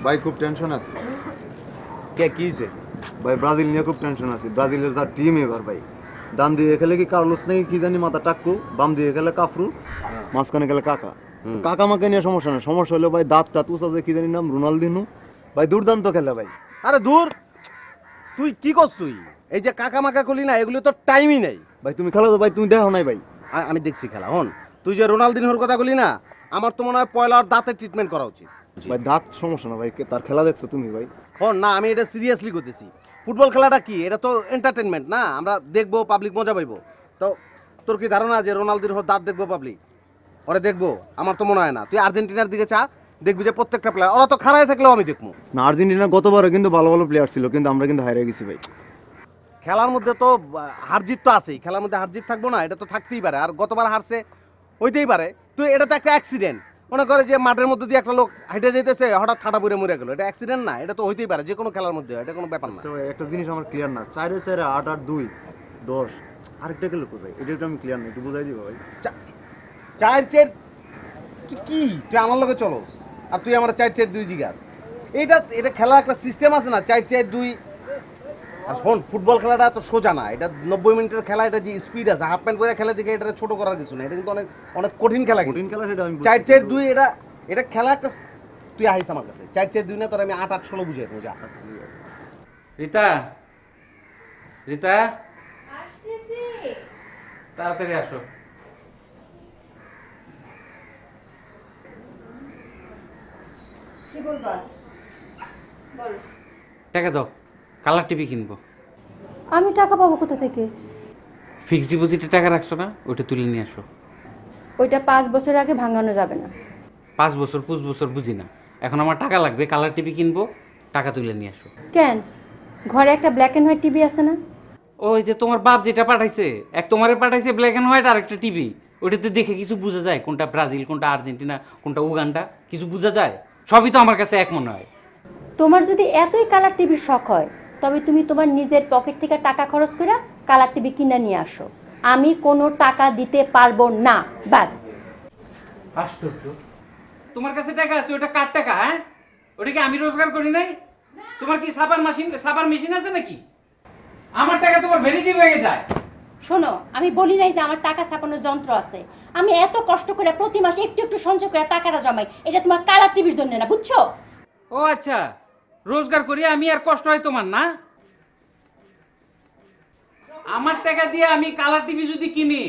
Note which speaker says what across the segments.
Speaker 1: ভাই খুব টেনশন আছে।
Speaker 2: কে কি হয়েছে?
Speaker 1: ভাই ব্রাজিল নিয়ে খুব টেনশন আছে। ব্রাজিলের যা টিম এবার ভাই, ডান দিয়ে খেলে কি কার্লোস নাকি কি জানি মাথা টাক্কু, বাম দিয়ে খেলে কাফরু, মাঝখানে খেলে কাকা। কাকা মাকে নিয়ে সমস্যা না, সমস্যা হলো ভাই দাঁত টাত উঁচা যে কি জানি নাম রোনালদিনো, ভাই দুর্দান্ত খেলে ভাই।
Speaker 2: আরে দূর, তুই কি করছ? তুই এই যে কাকা মাকা করলি না, এগুলো তো টাইমই নেই।
Speaker 1: ভাই তুমি খেলো তো ভাই, তুমি দেখো নাই ভাই?
Speaker 2: আমি দেখছি খেলা। হন, তুই যে রোনালদিনোর কথা বলি না, আমার তো মনে হয় পয়লার দাঁতের ট্রিটমেন্ট করা উচিত।
Speaker 1: ভাই দাঁত সমস্যা না ভাই, তার খেলা দেখছো তুমি ভাই?
Speaker 2: হন না, আমি এটা সিরিয়াসলি করতেছি। ফুটবল খেলাটা কি, এটা তো এন্টারটেনমেন্ট না, আমরা দেখবো, পাবলিক মজা পাইবো। তো তোর কি ধারণা যে রোনালদিনোর দাঁত দেখবো পাবলিক? ওরে দেখবো? আমার তো মনে হয় না। তুই আর্জেন্টিনার দিকে চা, দেখবি যে প্রত্যেকটা প্লেয়ার, ওরা তো খাড়ায় থাকলেও আমি দেখবো
Speaker 1: না। আর্জেন্টিনা গতবারও কিন্তু ভালো ভালো প্লেয়ার ছিল, কিন্তু আমরা কিন্তু হারিয়ে গেছি ভাই।
Speaker 2: খেলার মধ্যে তো হারজিত তো আছেই, খেলার মধ্যে হারজিত থাকবো না, এটা তো থাকতেই পারে। আর গতবার হারছে, হইতেই পারে। তুই এটা তো একটা অ্যাক্সিডেন্ট। মনে করে যে মাঠের মধ্যে দিয়ে একটা লোক হেঁটে যেতেছে, হঠাৎ ঠাটা পড়ে মরে গেল, এটা অ্যাক্সিডেন্ট না? এটা তো হইতেই পারে যে কোনো খেলার মধ্যে, এটা কোনো ব্যাপার না।
Speaker 1: আচ্ছা ভাই, একটা জিনিস আমার ক্লিয়ার না, 4-4 8-8-2 10 আরেকটা গেল কই ভাই? এটা তো আমি ক্লিয়ার না, একটু বুঝাই দিবা ভাই?
Speaker 2: 4-4 তুই কি, তুই আমার লগে চলোস আর তুই আমার 4-4-2 জিগাস? এটা এটা খেলার একটা সিস্টেম আছে না, 4-4-2। আর শোন, ফুটবল খেলাটা তো সোজা না, এটা 90 মিনিটের খেলা, এটা যে স্পিড আছে, হাফ প্যান্ট পরে খেলা দিকে এটা ছোট করার কিছু না, এটা কিন্তু অনেক অনেক কঠিন খেলা।
Speaker 1: কঠিন খেলা সেটা আমি
Speaker 2: 4-4-2 এটা এটা খেলা একটা। তুই আহিস আমার কাছে, 4-4-2 না, তোর আমি 8-8-16 বুঝাই দেবো। যা
Speaker 3: রিতা, রিতা তাড়াতাড়ি আসো।
Speaker 4: কি বলবা? বল।
Speaker 3: টাকা দাও, কালার টিভি কিনবো।
Speaker 4: আমি টাকা পাবো কোথা থেকে?
Speaker 3: ফিক্সড ডিপোজিটে টাকা রাখছো না, ওইটা তুলে নিয়ে আসো।
Speaker 4: ওইটা 5 বছর আগে ভাঙানো যাবে না।
Speaker 3: 5 বছর 5 বছর বুঝি না, এখন আমার টাকা লাগবে, কালার টিভি কিনবো, টাকা তুলে নিয়ে আসো।
Speaker 4: কেন? ঘরে একটা ব্ল্যাক অ্যান্ড হোয়াইট টিভি আছে না?
Speaker 3: ওই যে তোমার বাপ যেটা পাঠাইছে, এক তোমারে পাঠাইছে ব্ল্যাক অ্যান্ড হোয়াইট আর একটা টিভি। ওইটাতে দেখে কিছু বোঝা যায় কোনটা ব্রাজিল, কোনটা আর্জেন্টিনা, কোনটা উগান্ডা? কিছু বোঝা যায়? সবই তো আমার কাছে এক মনে হয়।
Speaker 4: তোমার যদি এতই কালার টিভির শখ হয়, তবে তুমি তোমার নিজের পকেট থেকে টাকা খরচ করে কালার টিভি কিনে নিয়ে আসো। আমি কোনো টাকা দিতে পারবো না, বাস।
Speaker 3: আশ্চর্য, তোমার কাছে টাকা আছে, ওটা কার টাকা? হ্যাঁ, ওটা কি আমি রোজগার করি নাই? তোমার কি সাবার মেশিন আছে নাকি? আমার টাকা তোমার ভ্যানিটি ব্যাগে যায়।
Speaker 4: শোনো, আমি বলি নাই যে আমার টাকা ছাপানোর যন্ত্র আছে। আমি এত কষ্ট করে প্রতি মাসে একটু একটু সঞ্চয় করে টাকাটা জমাই, এটা তোমার কালার টিভির জন্য না, বুঝছো?
Speaker 3: ও আচ্ছা, রোজগার করি আমি আর কষ্ট হয় তোমার না? আমার টাকা দিয়ে আমি কালার টিভি যদি কিনি,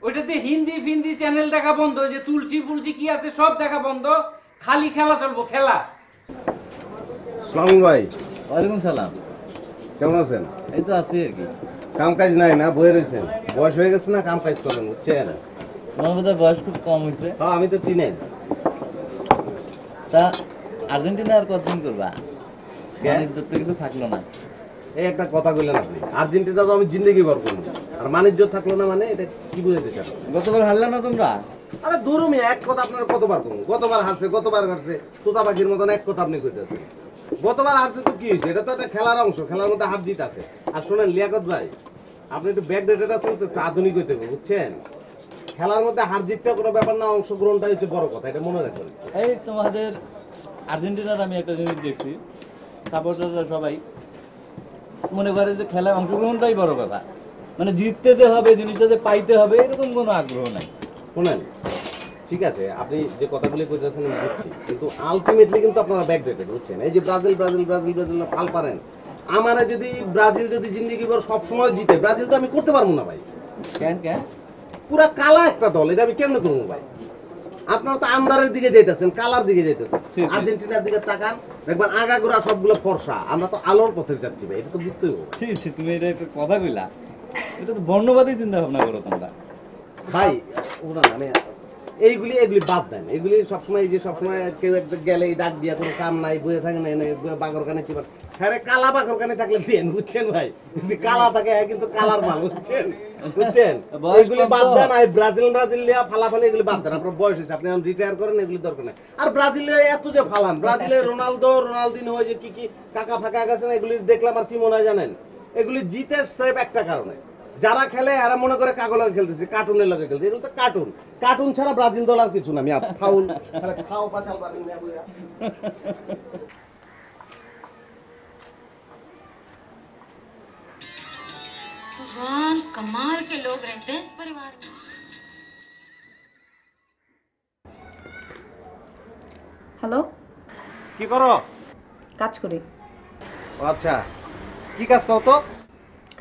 Speaker 3: ওইটাতে হিন্দি ফিন্দি চ্যানেল দেখা বন্ধ, যে তুলসী ফুলসি কি আছে সব দেখা বন্ধ, খালি খেলা চলবো, খেলা।
Speaker 2: সালাম ভাই।
Speaker 5: ওয়ালাইকুম সালাম।
Speaker 2: কেমন আছেন?
Speaker 5: এই তো আছি আর কি।
Speaker 2: কাম কাজ নাই না, বয়ে রয়েছেন? বয়স হয়ে গেছে না, কাম কাজ করেন, বুঝছেন?
Speaker 5: তোমার বোধহয় বয়স খুব কম হয়েছে।
Speaker 2: হ্যাঁ, আমি তো টিনেজ।
Speaker 5: তা আর্জেন্টিনা আর কতদিন করবা? ইজ্জত তো কিছু থাকলো না।
Speaker 2: এই একটা কথা কইলেন আপনি, আর্জেন্টিনা তো আমি জিন্দগি ভর করবো, আর বাণিজ্য থাকলো না মানে এটা কি বুঝাইতে চান?
Speaker 5: গতবার হারলে না তোমরা?
Speaker 2: আরে দূরমি এক কথা আপনার কতবার করবো? গতবার হারছে, গতবার হারছে, তোতা পাখির মতন এক কথা আপনি কইতেছেন। গতবার হারছে তো কি হয়েছে? এটা তো একটা খেলার অংশ, খেলার মধ্যে হার জিত আছে। আর শোনেন লিয়াকত ভাই, আপনি একটু ব্যাকডেটেড আছেন তো, একটু আধুনিক হইতে হবে, বুঝছেন? খেলার মধ্যে হার জিতটা কোনো ব্যাপার না, অংশগ্রহণটাই হচ্ছে বড় কথা, এটা মনে রাখবেন।
Speaker 5: এই তোমাদের আর্জেন্টিনার আমি একটা জিনিস দেখছি, সাপোর্টাররা সবাই মনে করে যে খেলায় অংশগ্রহণটাই বড় কথা, মানে জিততে যে হবে, জিনিসটা যে পাইতে হবে, এরকম কোনো আগ্রহ নাই।
Speaker 2: শোনেন, ঠিক আছে আপনি যে কথাগুলি কইতেছেন আমি বুঝছি, কিন্তু আলটিমেটলি কিন্তু আপনারা ব্যাকডেটেড, বুঝছেন? এই যে ব্রাজিল ব্রাজিল ব্রাজিল ব্রাজিল ফাল পারেন, আমারে যদি ব্রাজিল যদি জিন্দেগি ভর সবসময় জিতে, ব্রাজিল তো আমি করতে পারবো না ভাই।
Speaker 5: কেন কেন?
Speaker 2: পুরা কালা একটা দল, এটা আমি কেমনে করবো ভাই? আপনারা তো আন্দারের দিকে যাইতেছেন, কালার দিকে যাইতেছেন।
Speaker 5: ঠিক।
Speaker 2: আর্জেন্টিনার দিকে তাকান, দেখবেন আগাগোড়া সবগুলো ফর্সা, আমরা তো আলোর পথের যাত্রী ভাই, এটা তো বুঝতে হবে
Speaker 5: ঠিক আছে, তুমি এটা একটা কথা কইলা, এটা তো বর্ণবাদী চিন্তা ভাবনা করো তোমরা
Speaker 2: ভাই। ওরা না, আমি এইগুলি এগুলি বাদ দেন, এগুলি সবসময় যে সবসময় কেউ একটা গেলে ডাক দিয়া কোনো কাম নাই, বয়ে থাকে না, বাগর কানে চিবার। হ্যাঁ, কালা বাগর কানে থাকলে দেন, বুঝছেন ভাই? যদি কালা থাকে কিন্তু কালার মাল, বুঝছেন? বুঝছেন? এগুলি বাদ দেন। আর ব্রাজিল ব্রাজিল লিয়া ফালাফালি এগুলি বাদ দেন। আপনার বয়স হয়েছে, আপনি এখন রিটায়ার করেন, এগুলি দরকার নাই। আর ব্রাজিলে এত যে ফালান, ব্রাজিলে রোনালদিনো হয়ে যে কি কি কাকা ফাঁকা গেছেন, এগুলি দেখলাম আর কি মনে হয় জানেন? এগুলি জিতে স্রেফ একটা কারণে, যারা খেলে এরা মনে করে কাগজ খেলতেছে, কার্টুনের লগে খেলতে। এগুলো তো কার্টুন, কার্টুন ছাড়া ব্রাজিল দল আর কিছু না। আমি ফাউল খাও পাচাল বাড়ি না বুঝা।
Speaker 6: भगवान कमाल के लोग रहते हैं इस परिवार में।
Speaker 7: হ্যালো,
Speaker 2: কি করো?
Speaker 7: কাজ করি।
Speaker 2: ও আচ্ছা, কি কাজ করো তো?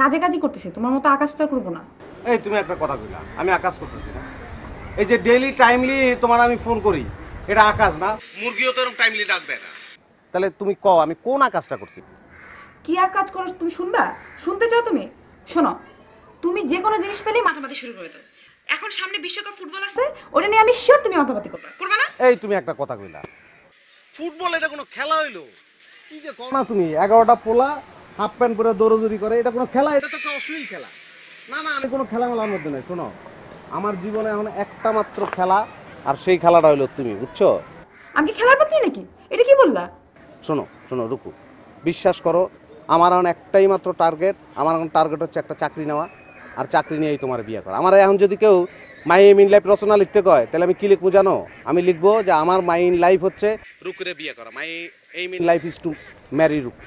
Speaker 7: কাজে কাজই করতেছি, তোমার মতো আকাশ তো আর করবো না।
Speaker 2: এই তুমি একটা কথা কইলা, আমি আকাশ করতেছি না। এই যে ডেইলি টাইমলি তোমার আমি ফোন করি, এটা আকাশ না? মুরগিও তো এরকম টাইমলি ডাক দেয় না। তাহলে তুমি কও আমি কোন আকাশটা করছি?
Speaker 7: কি আর কাজ করো তুমি শুনবা? শুনতে চাও তুমি? শোনো, তুমি যে কোনো জিনিস পেলেই মাতামাতি শুরু করে দাও। এখন সামনে বিশ্বকাপ ফুটবল আছে, ওটা নিয়ে আমি শিওর তুমি মাতামাতি করবে, করবে না?
Speaker 2: এই তুমি একটা কথা কইলা, ফুটবল এটা কোনো খেলা হইলো? কি যে কও না তুমি, 11টা পোলা হাফ প্যান্ট পরে দৌড়াদৌড়ি করে, এটা কোনো খেলা? এটা তো একটা অশ্লীল খেলা। না না, আমি কোনো খেলামেলার মধ্যে নাই। শোনো, আমার জীবনে এখন একটা মাত্র খেলা, আর সেই খেলাটা হইলো তুমি, বুঝছো?
Speaker 7: আমি কি খেলার পাত্রী নাকি? এটা কি বললা?
Speaker 2: শোনো শোনো রুকু, বিশ্বাস করো, আমার এখন একটাই মাত্র টার্গেট। আমার এখন টার্গেট হচ্ছে একটা চাকরি নেওয়া, আর চাকরি নিয়েই তোমার বিয়ে করা। আমার এখন যদি কেউ মাই এম ইন লাইফ রচনা লিখতে কয়, তাহলে আমি কি লিখবো জানো? আমি লিখবো যে আমার মাই ইন লাইফ হচ্ছে রুকুরে বিয়ে করা। My aim in life is to marry রুকু।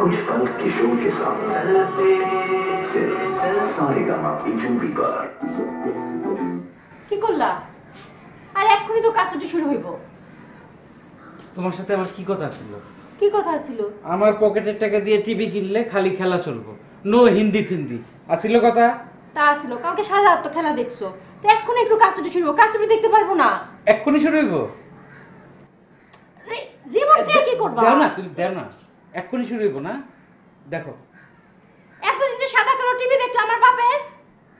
Speaker 8: कुछ पल किशोर के साथ सिर्फ सारेगामा बीजूबी पर।
Speaker 4: কি করলা? আর এক্ষুনি তো কাজটা শুরু হইব।
Speaker 3: তোমার সাথে আমার কি কথা ছিল?
Speaker 4: কি কথা ছিল?
Speaker 3: আমার পকেটের টাকা দিয়ে টিভি কিনলে খালি খেলা চলবো, নো হিন্দি ফিন্দি, আসিল কথা?
Speaker 4: তা ছিল, কালকে সারা রাত তো খেলা দেখছো, তো এক্ষুনি একটু কাজটা শুরু হইব। কাজটা দেখতে পারবো না।
Speaker 3: এক্ষুনি শুরু হইব?
Speaker 4: রিমোট দিয়ে কি করবা?
Speaker 3: দাও না, তুমি দাও না, এক্ষুনি শুরু হইব না? দেখো,
Speaker 4: এতদিন যে সাদা কালো টিভি দেখলাম আমার বাপের,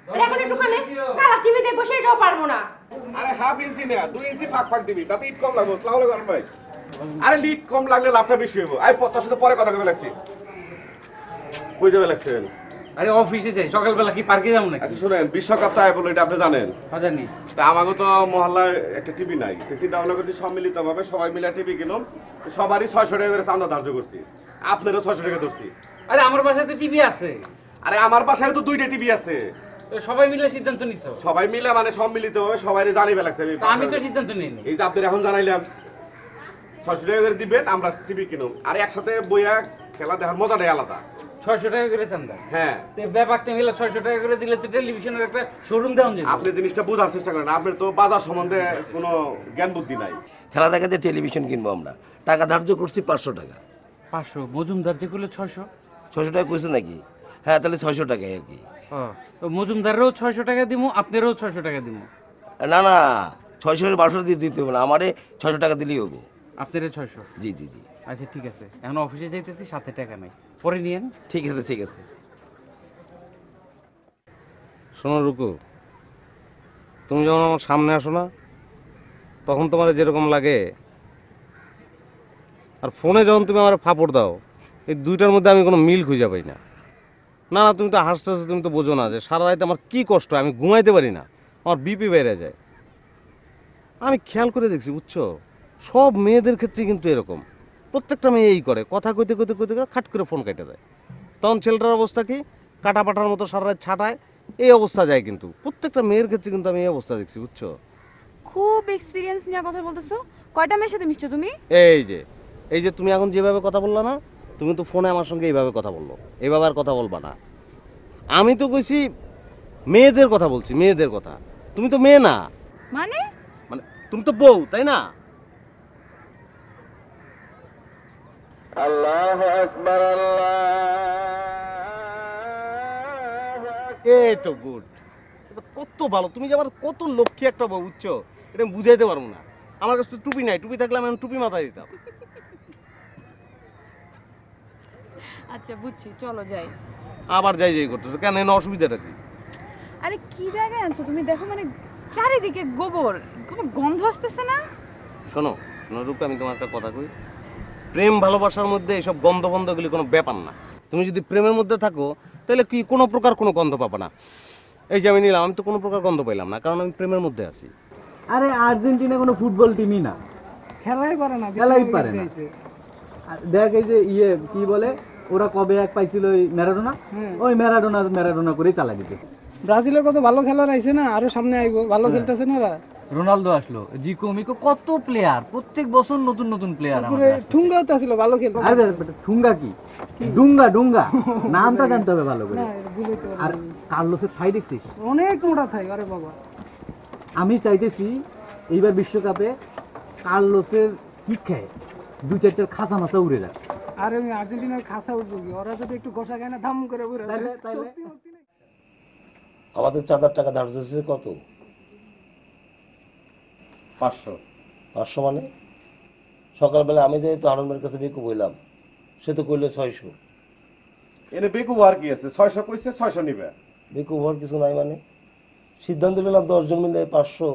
Speaker 4: আর এখন একটুখানি কালা টিভি দেখবো সেটাও পারবো না।
Speaker 9: আরে হাফ ইঞ্চি না 2 ইঞ্চি ফাঁক ফাঁক দিবি, তাতে ইট কম লাগবে। আসসালামু আলাইকুম ভাই। আরে লিড কম লাগলে লাভটা বেশি হইব। আই তোর সাথে পরে কথা কইবে লাগছি, বুঝতে লাগছেন?
Speaker 3: আরে অফিসে যাই, সকালবেলা কি পার্কে যাবো নাকি?
Speaker 9: আচ্ছা শুনেন, বিশ্বকাপটা আয় বলো, এটা আপনি জানেন?
Speaker 3: জানি।
Speaker 9: তা আমাকে তো মহল্লায় একটা টিভি নাই, তো চিন্তা ভাবনা করছি সম্মিলিতভাবে সবাই মিলে টিভি কিনুম। সবারই 600 টাকা করে চাঁদা ধার্য করছি, আপনারও 600 টাকা ধরছি।
Speaker 3: আরে আমার বাসায় তো টিভি আছে।
Speaker 9: আরে আমার বাসায় তো 2টা টিভি আছে।
Speaker 3: তো সবাই মিলে সিদ্ধান্ত নিছো?
Speaker 9: সবাই মিলে মানে সম্মিলিতভাবে সবাইরে জানিবে লাগছে।
Speaker 3: আমি তো সিদ্ধান্ত নিইনি।
Speaker 9: এই যে আপনার এখন জানাইলাম 600 টাকা করে দিবেন, আমরা টিভি কিনুম। আর একসাথে বইয়া খেলা দেখার মজাটাই আলাদা।
Speaker 3: 600 টাকা করে চান্দা?
Speaker 9: হ্যাঁ।
Speaker 3: তো ব্যাপারটা মিলে 600 টাকা করে দিলে তো টেলিভিশনের একটা শোরুম দেওয়া যাবে।
Speaker 9: আপনি জিনিসটা বোঝার চেষ্টা করেন, আপনার তো বাজার সম্বন্ধে কোনো জ্ঞান বুদ্ধি নাই।
Speaker 10: খেলা দেখাতে টেলিভিশন কিনবো আমরা, টাকা ধার্য করছি 500 টাকা।
Speaker 3: 500 মজুমদার যেগুলো 600?
Speaker 10: 600 টাকা কইছে নাকি? হ্যাঁ, তাহলে 600 টাকাই আর কি।
Speaker 3: তো মজুমদারেরও 600 টাকা দিমু, আপনারও 600 টাকা দিমু।
Speaker 10: না না, 600 1200 দিয়ে দিতে হবে না, আমারে 600 টাকা দিলেই হবে।
Speaker 3: আপনারও 600?
Speaker 10: জি জি জি।
Speaker 3: আচ্ছা ঠিক আছে, এখন অফিসে যাইতেছি, সাথে টাকা নাই, পরে নিয়েন।
Speaker 10: ঠিক আছে ঠিক আছে।
Speaker 2: শোনো রুকু, তুমি যখন আমার সামনে আসো না, তখন তোমার যেরকম লাগে, আর ফোনে যখন তুমি আমার ফাপড় দাও, এই দুইটার মধ্যে আমি কোনো মিল খুঁজে পাই না। না না, তুমি তো হাসতে, তুমি তো বোঝো না যে সারা রাতে আমার কী কষ্ট, আমি ঘুমাইতে পারি না, আমার বিপি বেড়ে যায়। আমি খেয়াল করে দেখছি, বুঝছো, সব মেয়েদের ক্ষেত্রে কিন্তু এরকম। প্রত্যেকটা মেয়ে এই করে, কথা কইতে কইতে কইতে খাট করে ফোন কেটে দেয়। তখন ছেলেটার অবস্থা কি, কাটা পাটার মতো সারা রাত ছাটায়, এই অবস্থা যায়। কিন্তু প্রত্যেকটা মেয়ের ক্ষেত্রে কিন্তু আমি এই অবস্থা দেখছি, বুঝছো।
Speaker 7: খুব এক্সপিরিয়েন্স নিয়ে কথা বলতেছো। কয়টা মেয়ের সাথে মিশছো তুমি?
Speaker 2: এই যে তুমি এখন যেভাবে কথা বললা না, তুমি তো ফোনে আমার সঙ্গে এইভাবে কথা বললো, এইভাবে আর কথা বলবা না। আমি তো কইছি মেয়েদের কথা বলছি, মেয়েদের কথা। তুমি তো মেয়ে না,
Speaker 7: মানে
Speaker 2: মানে তুমি তো বউ, তাই না?
Speaker 10: আল্লাহু আকবার,
Speaker 2: এই তো গুড, কত ভালো। তুমি যে আমার কত লক্ষ্মী একটা বউ, বুঝছো, এটা আমি বুঝাইতে পারবো না। আমার কাছে তো টুপি নাই, টুপি থাকলে আমি টুপি মাথায় দিতাম।
Speaker 7: আচ্ছা বুঝছি, চলো যাই।
Speaker 2: আবার যাই যাই করতেছো কেন? এনে অসুবিধাটা কি?
Speaker 7: আরে কি জায়গায় আনছো তুমি? দেখো মানে চারিদিকে গোবর, কোনো গন্ধ আসতেছে না?
Speaker 2: শোনো, রূপে আমি তোমার একটা কথা কই, প্রেম ভালোবাসার মধ্যে এইসব গন্ধ বন্ধগুলি কোনো ব্যাপার না। তুমি যদি প্রেমের মধ্যে থাকো তাহলে কি কোনো প্রকার কোনো গন্ধ পাবে না। এই যে আমি নিলাম, আমি তো কোনো প্রকার গন্ধ পাইলাম না, কারণ আমি প্রেমের মধ্যে আছি।
Speaker 5: আরে আর্জেন্টিনা কোনো ফুটবল টিমই না,
Speaker 11: খেলাই পারে না,
Speaker 5: খেলাই পারে না। দেখ এই যে কি বলে ওরা কবে এক পাইছিল ওই ম্যারাডোনা, ওই ম্যারাডোনা করে চালা দিতেছে।
Speaker 11: ব্রাজিলের কত ভালো খেলোয়াড় আইছে না, আরো সামনে আইবো, ভালো খেলতেছে না ওরা।
Speaker 5: রোনালদো আসলো, জিকো মিকো, কত প্লেয়ার, প্রত্যেক বছর নতুন নতুন প্লেয়ার।
Speaker 11: ঠুঙ্গাও তো ছিল ভালো খেলতো।
Speaker 5: আরে ঠুঙ্গা কি, ডুঙ্গা নামটা জানতে হবে ভালো করে। আর কার্লোসের থাই দেখছিস,
Speaker 11: অনেক মোটা থাই। আরে বাবা,
Speaker 5: আমি চাইতেছি এইবার বিশ্বকাপে কার্লোসের কিক খায় 2-4টা খাসা মাথা উড়ে যায়।
Speaker 11: আরে আমি আর্জেন্টিনার খাসা উঠবো কি, ওরা যদি একটু ঘষা খায় না ধাম করে উড়ে যায়।
Speaker 10: আমাদের চাঁদার টাকা ধার্য হচ্ছে কত?
Speaker 9: 500
Speaker 10: মানে সকালবেলা আমি যাই তো হারুনের কাছে বেকু বললাম, সে তো কইলো 600।
Speaker 9: এনে বেকু আর কি আছে, 600 কইছে 600 নিবে।
Speaker 10: বেকু হওয়ার কিছু নাই, মানে সিদ্ধান্ত নিলাম 10 জন মিলে 500।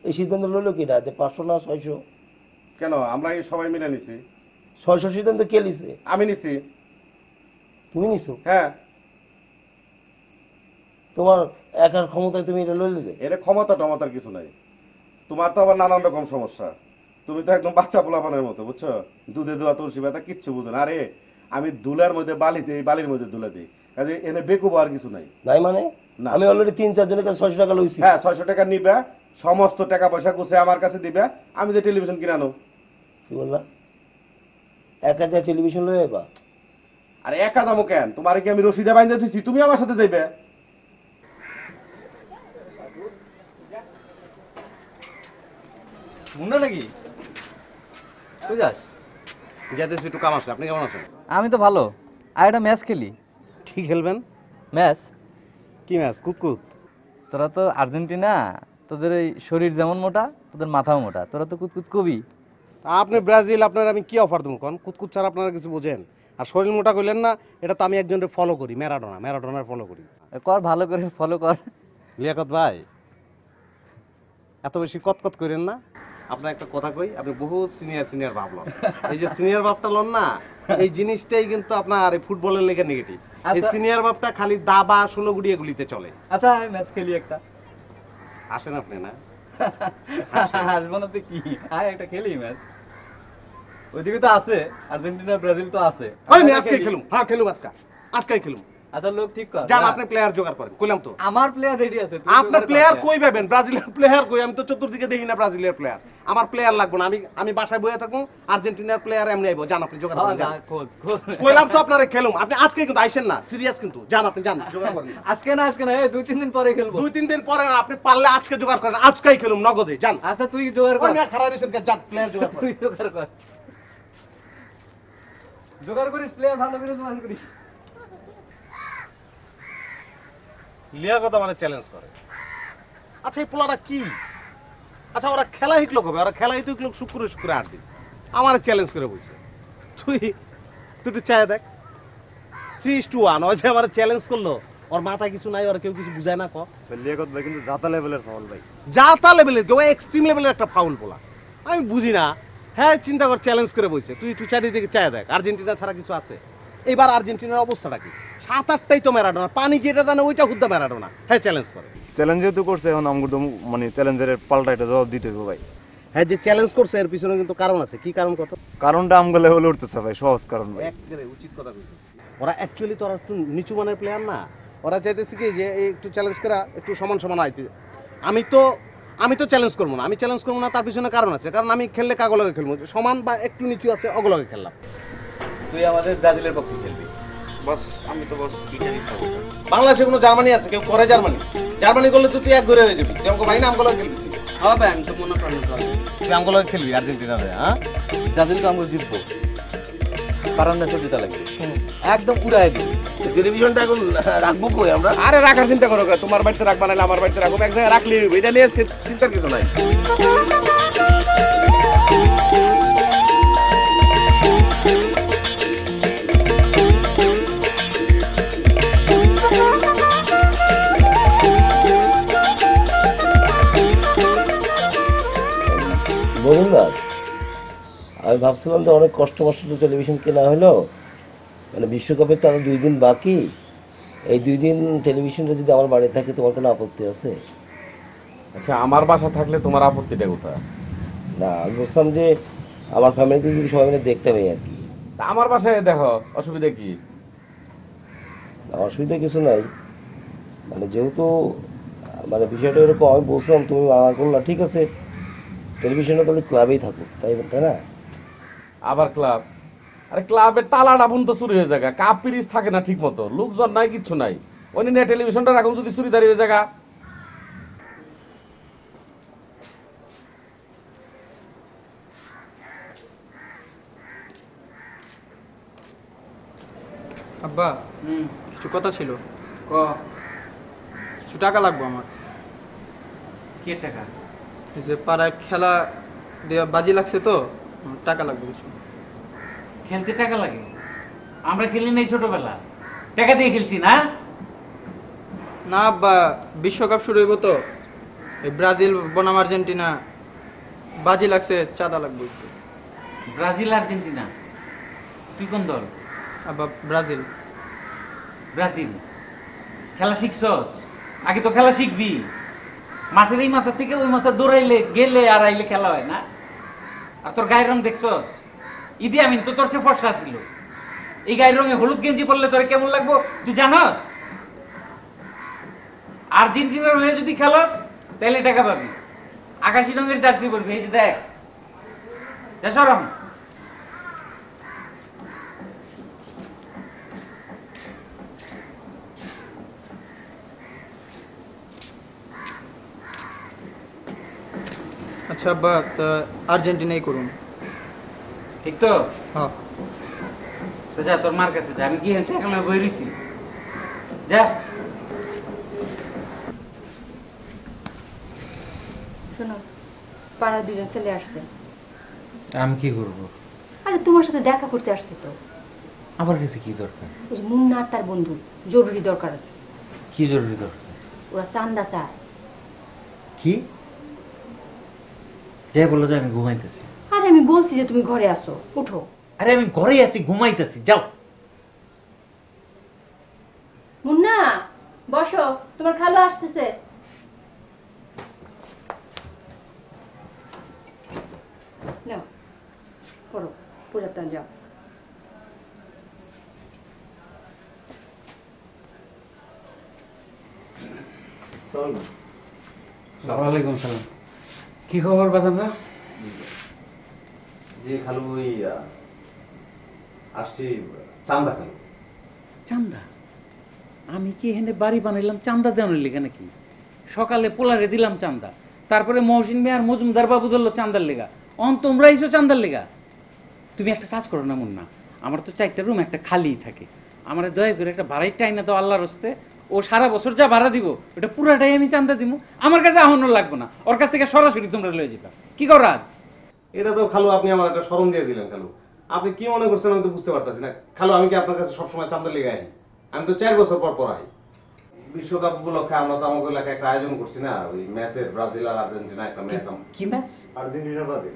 Speaker 10: এই সিদ্ধান্ত লইলো কিনা যে 500 না 600?
Speaker 9: কেন, আমরা এই সবাই মিলে নিছি।
Speaker 10: 600 সিদ্ধান্ত কে নিছে?
Speaker 9: আমি নিছি।
Speaker 10: তুমি নিছো?
Speaker 9: হ্যাঁ।
Speaker 10: তোমার একার ক্ষমতায় তুমি এটা লইলে?
Speaker 9: এর ক্ষমতা টমতার কিছু নাই, তোমার তো আবার নানান রকম সমস্যা। তুমি তো একদম বাচ্চা পোলাপানের মতো, বুঝছো, দুধে দোয়া তুলসী ব্যথা কিচ্ছু বুঝো না। আরে আমি দুলার মধ্যে বালি দিই, বালির মধ্যে দুলা দিই, কাজে এনে বেকুব আর কিছু নাই।
Speaker 10: নাই মানে আমি অলরেডি 3-4 জনের কাছে 600 টাকা লইছি।
Speaker 9: হ্যাঁ, 600 টাকা নিবে, সমস্ত টাকা পয়সা গুছে আমার কাছে দিবে। আমি যে টেলিভিশন কিনে আনো।
Speaker 10: কি বললা? 1000 টেলিভিশন লই আইবা?
Speaker 9: আরে একা দামও কেন, তোমার কি আমি রশিদে বাইন্ধে দিছি, তুমি আমার সাথে যাইবে।
Speaker 5: মুন্না নাকি তুই যাস?
Speaker 2: যাইতেছি, একটু কাম আছে। আপনি কেমন আছেন?
Speaker 5: আমি তো ভালো। আর একটা ম্যাচ খেলি।
Speaker 2: কি খেলবেন?
Speaker 5: ম্যাচ?
Speaker 2: কি ম্যাচ? কুতকুত?
Speaker 5: তোরা তো আর্জেন্টিনা, তোদের এই শরীর যেমন মোটা তোদের মাথাও মোটা, তোরা তো কুতকুত কবি।
Speaker 2: আপনি ব্রাজিল, আপনার আমি কি অফার দেবো কোন? কুতকুত ছাড়া আপনারা কিছু বোঝেন? আর শরীর মোটা করলেন না, এটা তো আমি একজনের ফলো করি, ম্যারাডোনার ফলো করি।
Speaker 5: কর, ভালো করে ফলো কর।
Speaker 2: লিয়াকত ভাই, এত বেশি কতকত করেন না। আপনার একটা কথা কই, আপনি বহুত সিনিয়র ভাবলেন। এই যে সিনিয়র ভাবটা লন না, এই জিনিসটাই কিন্তু আপনার এই ফুটবলের লেগে নেগেটিভ। এই সিনিয়র ভাবটা খালি দাবা 16 গুড়ি এগুলিতে চলে।
Speaker 5: আচ্ছা ম্যাচ খেলি একটা।
Speaker 2: আসেন আপনি না?
Speaker 5: আসবো না তো কি, আয় একটা খেলি ম্যাচ। ওইদিকে তো আছে আর্জেন্টিনা ব্রাজিল তো আছে।
Speaker 2: আমি আজকেই খেলুম। হ্যাঁ খেলুম, আজকেই খেলুম।
Speaker 5: আচ্ছা লোক ঠিক কর,
Speaker 2: যান আপনি প্লেয়ার জোগাড় করেন। কইলাম তো
Speaker 5: আমার প্লেয়ার রেডি আছে।
Speaker 2: আপনার প্লেয়ার কই পাবেন? ব্রাজিলের প্লেয়ার কই? আমি তো চতুর্দিকে দেখি না ব্রাজিলের প্লেয়ার। আমার প্লেয়ার লাগবে না, আমি বাসায় বসে থাকুন, আর্জেন্টিনার প্লেয়ার এমনি আইবো। জান আপনি জোগাড় করেন। কইলাম তো আপনারে খেলুম, আপনি আজকে কিন্তু আইছেন না, সিরিয়াস কিন্তু। জান আপনি জান জোগাড় করেন।
Speaker 5: আজকে না এই 2-3 দিন পরে খেলবো।
Speaker 2: 2-3 দিন পরে না, আপনি পারলে আজকে জোগাড় করেন, আজকেই খেলুম নগদে। জান।
Speaker 5: আচ্ছা তুই জোগাড় কর।
Speaker 2: আমি খারাপ রিসেন্ট জান প্লেয়ার জোগাড় কর।
Speaker 5: তুই জোগাড় কর, জোগাড় করিস প্লেয়ার ভালো করে জোগাড় করিস।
Speaker 2: লিয়াকত মানে চ্যালেঞ্জ করে। আচ্ছা এই পোলাটা কি? আচ্ছা ওরা খেলা শিখলো কবে? ওরা খেলা শিখলো শুক্র 8 দিন। আমার চ্যালেঞ্জ করে বলছে, তুই একটু চায় দেখ 3-1। ওই যে আমার চ্যালেঞ্জ করলো, ওর মাথায় কিছু নাই, ওর কেউ কিছু বুঝায় না।
Speaker 1: লিয়াকত ভাই কিন্তু জাতা লেভেলের ফাউল ভাই,
Speaker 2: জাতা লেভেলের, কেউ এক্সট্রিম লেভেলের একটা ফাউল বলা আমি বুঝি না। হ্যাঁ চিন্তা কর, চ্যালেঞ্জ করে বলছে, তুই একটু চারিদিকে চায় দেখ, আর্জেন্টিনা ছাড়া কিছু আছে? এবার আর্জেন্টিনার অবস্থাটা কি? 7-8টাই তো ম্যারাডোনা, পানি যেটা টানে ওইটা হুদ্দা ম্যারাডোনা। হ্যাঁ চ্যালেঞ্জ করে।
Speaker 1: চ্যালেঞ্জ যেহেতু করছে, এখন আমাকে তো মানে চ্যালেঞ্জের পাল্টা এটা জবাব দিতে হবে ভাই।
Speaker 2: হ্যাঁ যে চ্যালেঞ্জ করছে এর পিছনে কিন্তু কারণ আছে। কি কারণ? কত
Speaker 1: কারণটা আমগো লেভেলে উঠতেছে ভাই, সহজ কারণ ভাই।
Speaker 2: একবারে উচিত কথা কইছিস। ওরা অ্যাকচুয়ালি তো ওরা একটু নিচু মানের প্লেয়ার না, ওরা চাইতেছে কি যে একটু চ্যালেঞ্জ করা, একটু সমান আইতে। আমি তো চ্যালেঞ্জ করবো না, তার পিছনে কারণ আছে। কারণ আমি খেললে কাগলগে খেলবো, সমান বা একটু নিচু আছে অগলগে খেললাম।
Speaker 5: তুই আমাদের ব্রাজিলের পক্ষে খেলবি।
Speaker 9: বস আমি তো বস দুইটারই সাপোর্ট।
Speaker 2: বাংলাদেশে কোনো জার্মানি আছে, কেউ করে জার্মানি করলে তো তুই এক ঘুরে হয়ে যাবি। তুই আমাকে ভাই না আমগলগে খেলবি?
Speaker 3: হবে, আমি তো মনে করেন
Speaker 2: তুই আমগলগে খেলবি আর্জেন্টিনারে। হ্যাঁ
Speaker 5: ব্রাজিল তো আমরা জিতবো, কারণ ম্যাচে জিতা লাগবে, একদম উড়াই দিবি।
Speaker 10: টেলিভিশনটা এখন রাখবো কই আমরা?
Speaker 9: আরে রাখার চিন্তা করো, তোমার বাড়িতে রাখবা নাহলে আমার বাড়িতে রাখবো, এক জায়গায় রাখলি এটা নিয়ে চিন্তার কিছু নাই।
Speaker 10: বলুন না আমি ভাবছিলাম যে অনেক কষ্ট মষ্ট টেলিভিশন কেনা হলো, মানে বিশ্বকাপের তো আরো 2 দিন বাকি, এই 2 দিন টেলিভিশনটা যদি আমার বাড়ি থাকে তোমার কোনো আপত্তি আছে?
Speaker 9: আচ্ছা আমার বাসা থাকলে তোমার আপত্তিটা কোথায়?
Speaker 10: না, আমি বলছিলাম যে আমার ফ্যামিলিতে যদি সবাই মিলে দেখতে পাই আর কি।
Speaker 9: তা আমার বাসায় দেখো, অসুবিধা কি?
Speaker 10: অসুবিধা কিছু নাই, মানে যেহেতু মানে বিষয়টা এরকম, আমি বলছিলাম তুমি মানা করলা, ঠিক আছে টেলিভিশনে তাহলে ক্লাবেই থাকুক, তাই না?
Speaker 9: আবার ক্লাব? আরে ক্লাবের তালাটা তো চুরি হয়ে যায়, কাপ পিরিজ থাকে না ঠিক মতো, লোকজন নাই, কিচ্ছু নাই, ওই নিয়ে টেলিভিশনটা রাখুন যদি চুরি দাঁড়িয়ে হয়ে যায়।
Speaker 12: আব্বা কিছু কথা ছিল। কিছু টাকা লাগবে আমার।
Speaker 3: কি টাকা?
Speaker 12: এই যে পাড়ায় খেলা দেওয়া বাজি লাগছে তো, টাকা লাগবে কিছু।
Speaker 3: খেলতে টাকা লাগে? আমরা খেলি নাই ছোটবেলা, টাকা দিয়ে খেলছি না?
Speaker 12: না আব্বা, বিশ্বকাপ শুরু হইব তো, এই ব্রাজিল বনাম আর্জেন্টিনা, বাজি লাগছে, চাঁদা লাগবে একটু।
Speaker 3: Brazil Argentina? তুই কোন দল?
Speaker 12: আব্বা ব্রাজিল।
Speaker 3: ব্রাজিল খেলা শিখছস? আগে তো খেলা শিখবি। মাঠের এই মাথা থেকে ওই মাথা দৌড়াইলে গেলে আর আইলে খেলা হয় না। আর তোর গায়ের রং দেখছস? ইদি আমিন তো তোর চেয়ে ফর্সা ছিল, এই গায়ের রঙে হলুদ গেঞ্জি পরলে তোরে কেমন লাগবো তুই জানস? আর্জেন্টিনার হয়ে যদি খেলস তাহলে টাকা পাবি। আকাশি রঙের জার্সি পরবি, এই যে দেখ, যা সরম।
Speaker 12: আচ্ছা আব্বা, তা আর্জেন্টিনাই করুন।
Speaker 3: ঠিক তো?
Speaker 12: হ্যাঁ।
Speaker 3: তো যা তোর মার কাছে যা, আমি কি এখন বই রইছি, যা।
Speaker 4: শোনো, পাড়ার 2জন ছেলে আসছে।
Speaker 3: আমি কি করবো?
Speaker 4: আরে তোমার সাথে দেখা করতে আসছে তো।
Speaker 3: আমার কাছে কি দরকার?
Speaker 4: ওই যে মুন্না আর তার বন্ধু, জরুরি দরকার আছে।
Speaker 3: কি জরুরি দরকার?
Speaker 4: ওরা চান্দা চায়।
Speaker 3: কি? যাই বললো যে আমি ঘুমাইতেছি।
Speaker 4: আরে আমি বলছি যে তুমি ঘরে আসো, উঠো।
Speaker 3: আরে আমি ঘরে আছি, ঘুমাইতেছি, যাও।
Speaker 4: মুন্না বসো, তোমার খালু আসতেছে। নাও করো, পূজার টান যাও।
Speaker 3: ওয়ালাইকুম সালাম। কি খবর বাদামরা?
Speaker 2: যে খালু ওই আসছি চান্দা খালু।
Speaker 3: চান্দা? আমি কি এখানে বাড়ি বানাইলাম চান্দা দেওয়ার লেগে নাকি? সকালে পোলারে দিলাম চান্দা, তারপরে মহসিন মিয়া আর মজুমদার বাবু ধরলো চান্দার লেগা, অন তোমরা এসো চান্দার লেগা। তুমি একটা কাজ করো না মুন্না, আমার তো 4টা রুম, একটা খালিই থাকে, আমার দয়া করে একটা ভাড়াই টাইনা দাও আল্লাহর হস্তে। ও সারা বছর যা ভাড়া দিব ওটা পুরাটাই আমি চান্দা দিব, আমার কাছে আহ্বান লাগবে না, ওর কাছ থেকে সরাসরি তোমরা লয়ে যাবা। কি করো আজ?
Speaker 2: এটা তো খালু আপনি আমার একটা শরম দিয়ে দিলেন খালু। আপনি কি মনে করছেন আমি তো বুঝতে পারতেছি না খালু। আমি কি আপনার কাছে সবসময় চান্দা লেগে আই? আমি তো 4 বছর পর পর আই। বিশ্বকাপ উপলক্ষে আমরা তো আমাদের এলাকায় একটা আয়োজন করছি না, ওই ম্যাচের, ব্রাজিল আর আর্জেন্টিনা একটা ম্যাচ।
Speaker 3: কি ম্যাচ?
Speaker 1: Argentina Brazil.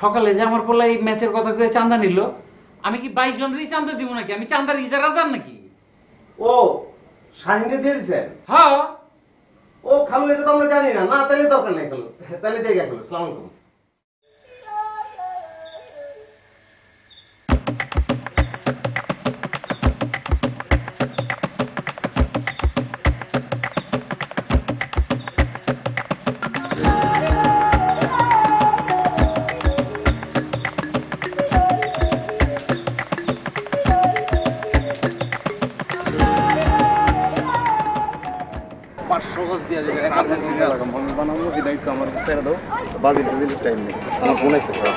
Speaker 3: সকালে যে আমার পোলা এই ম্যাচের কথা কয়ে চান্দা নিল, আমি কি 22 জনেরই চান্দা দিব নাকি? আমি চান্দার ইজারাদার নাকি?
Speaker 2: ও শাহিনকে দিয়ে দিছেন?
Speaker 3: হ্যাঁ।
Speaker 2: ও খালু এটা তো আমরা জানি না। না তাহলে দরকার নেই খালু, তাহলে জায়গা খালু। আসসালামু আলাইকুম।
Speaker 1: আর্জেন্টিনা লাগাম বানাবো, এই দায়িত্ব আমার ছেড়ে দাও। বাজিল টাজিলের টাইম নেই, আমার ফোন আছে সব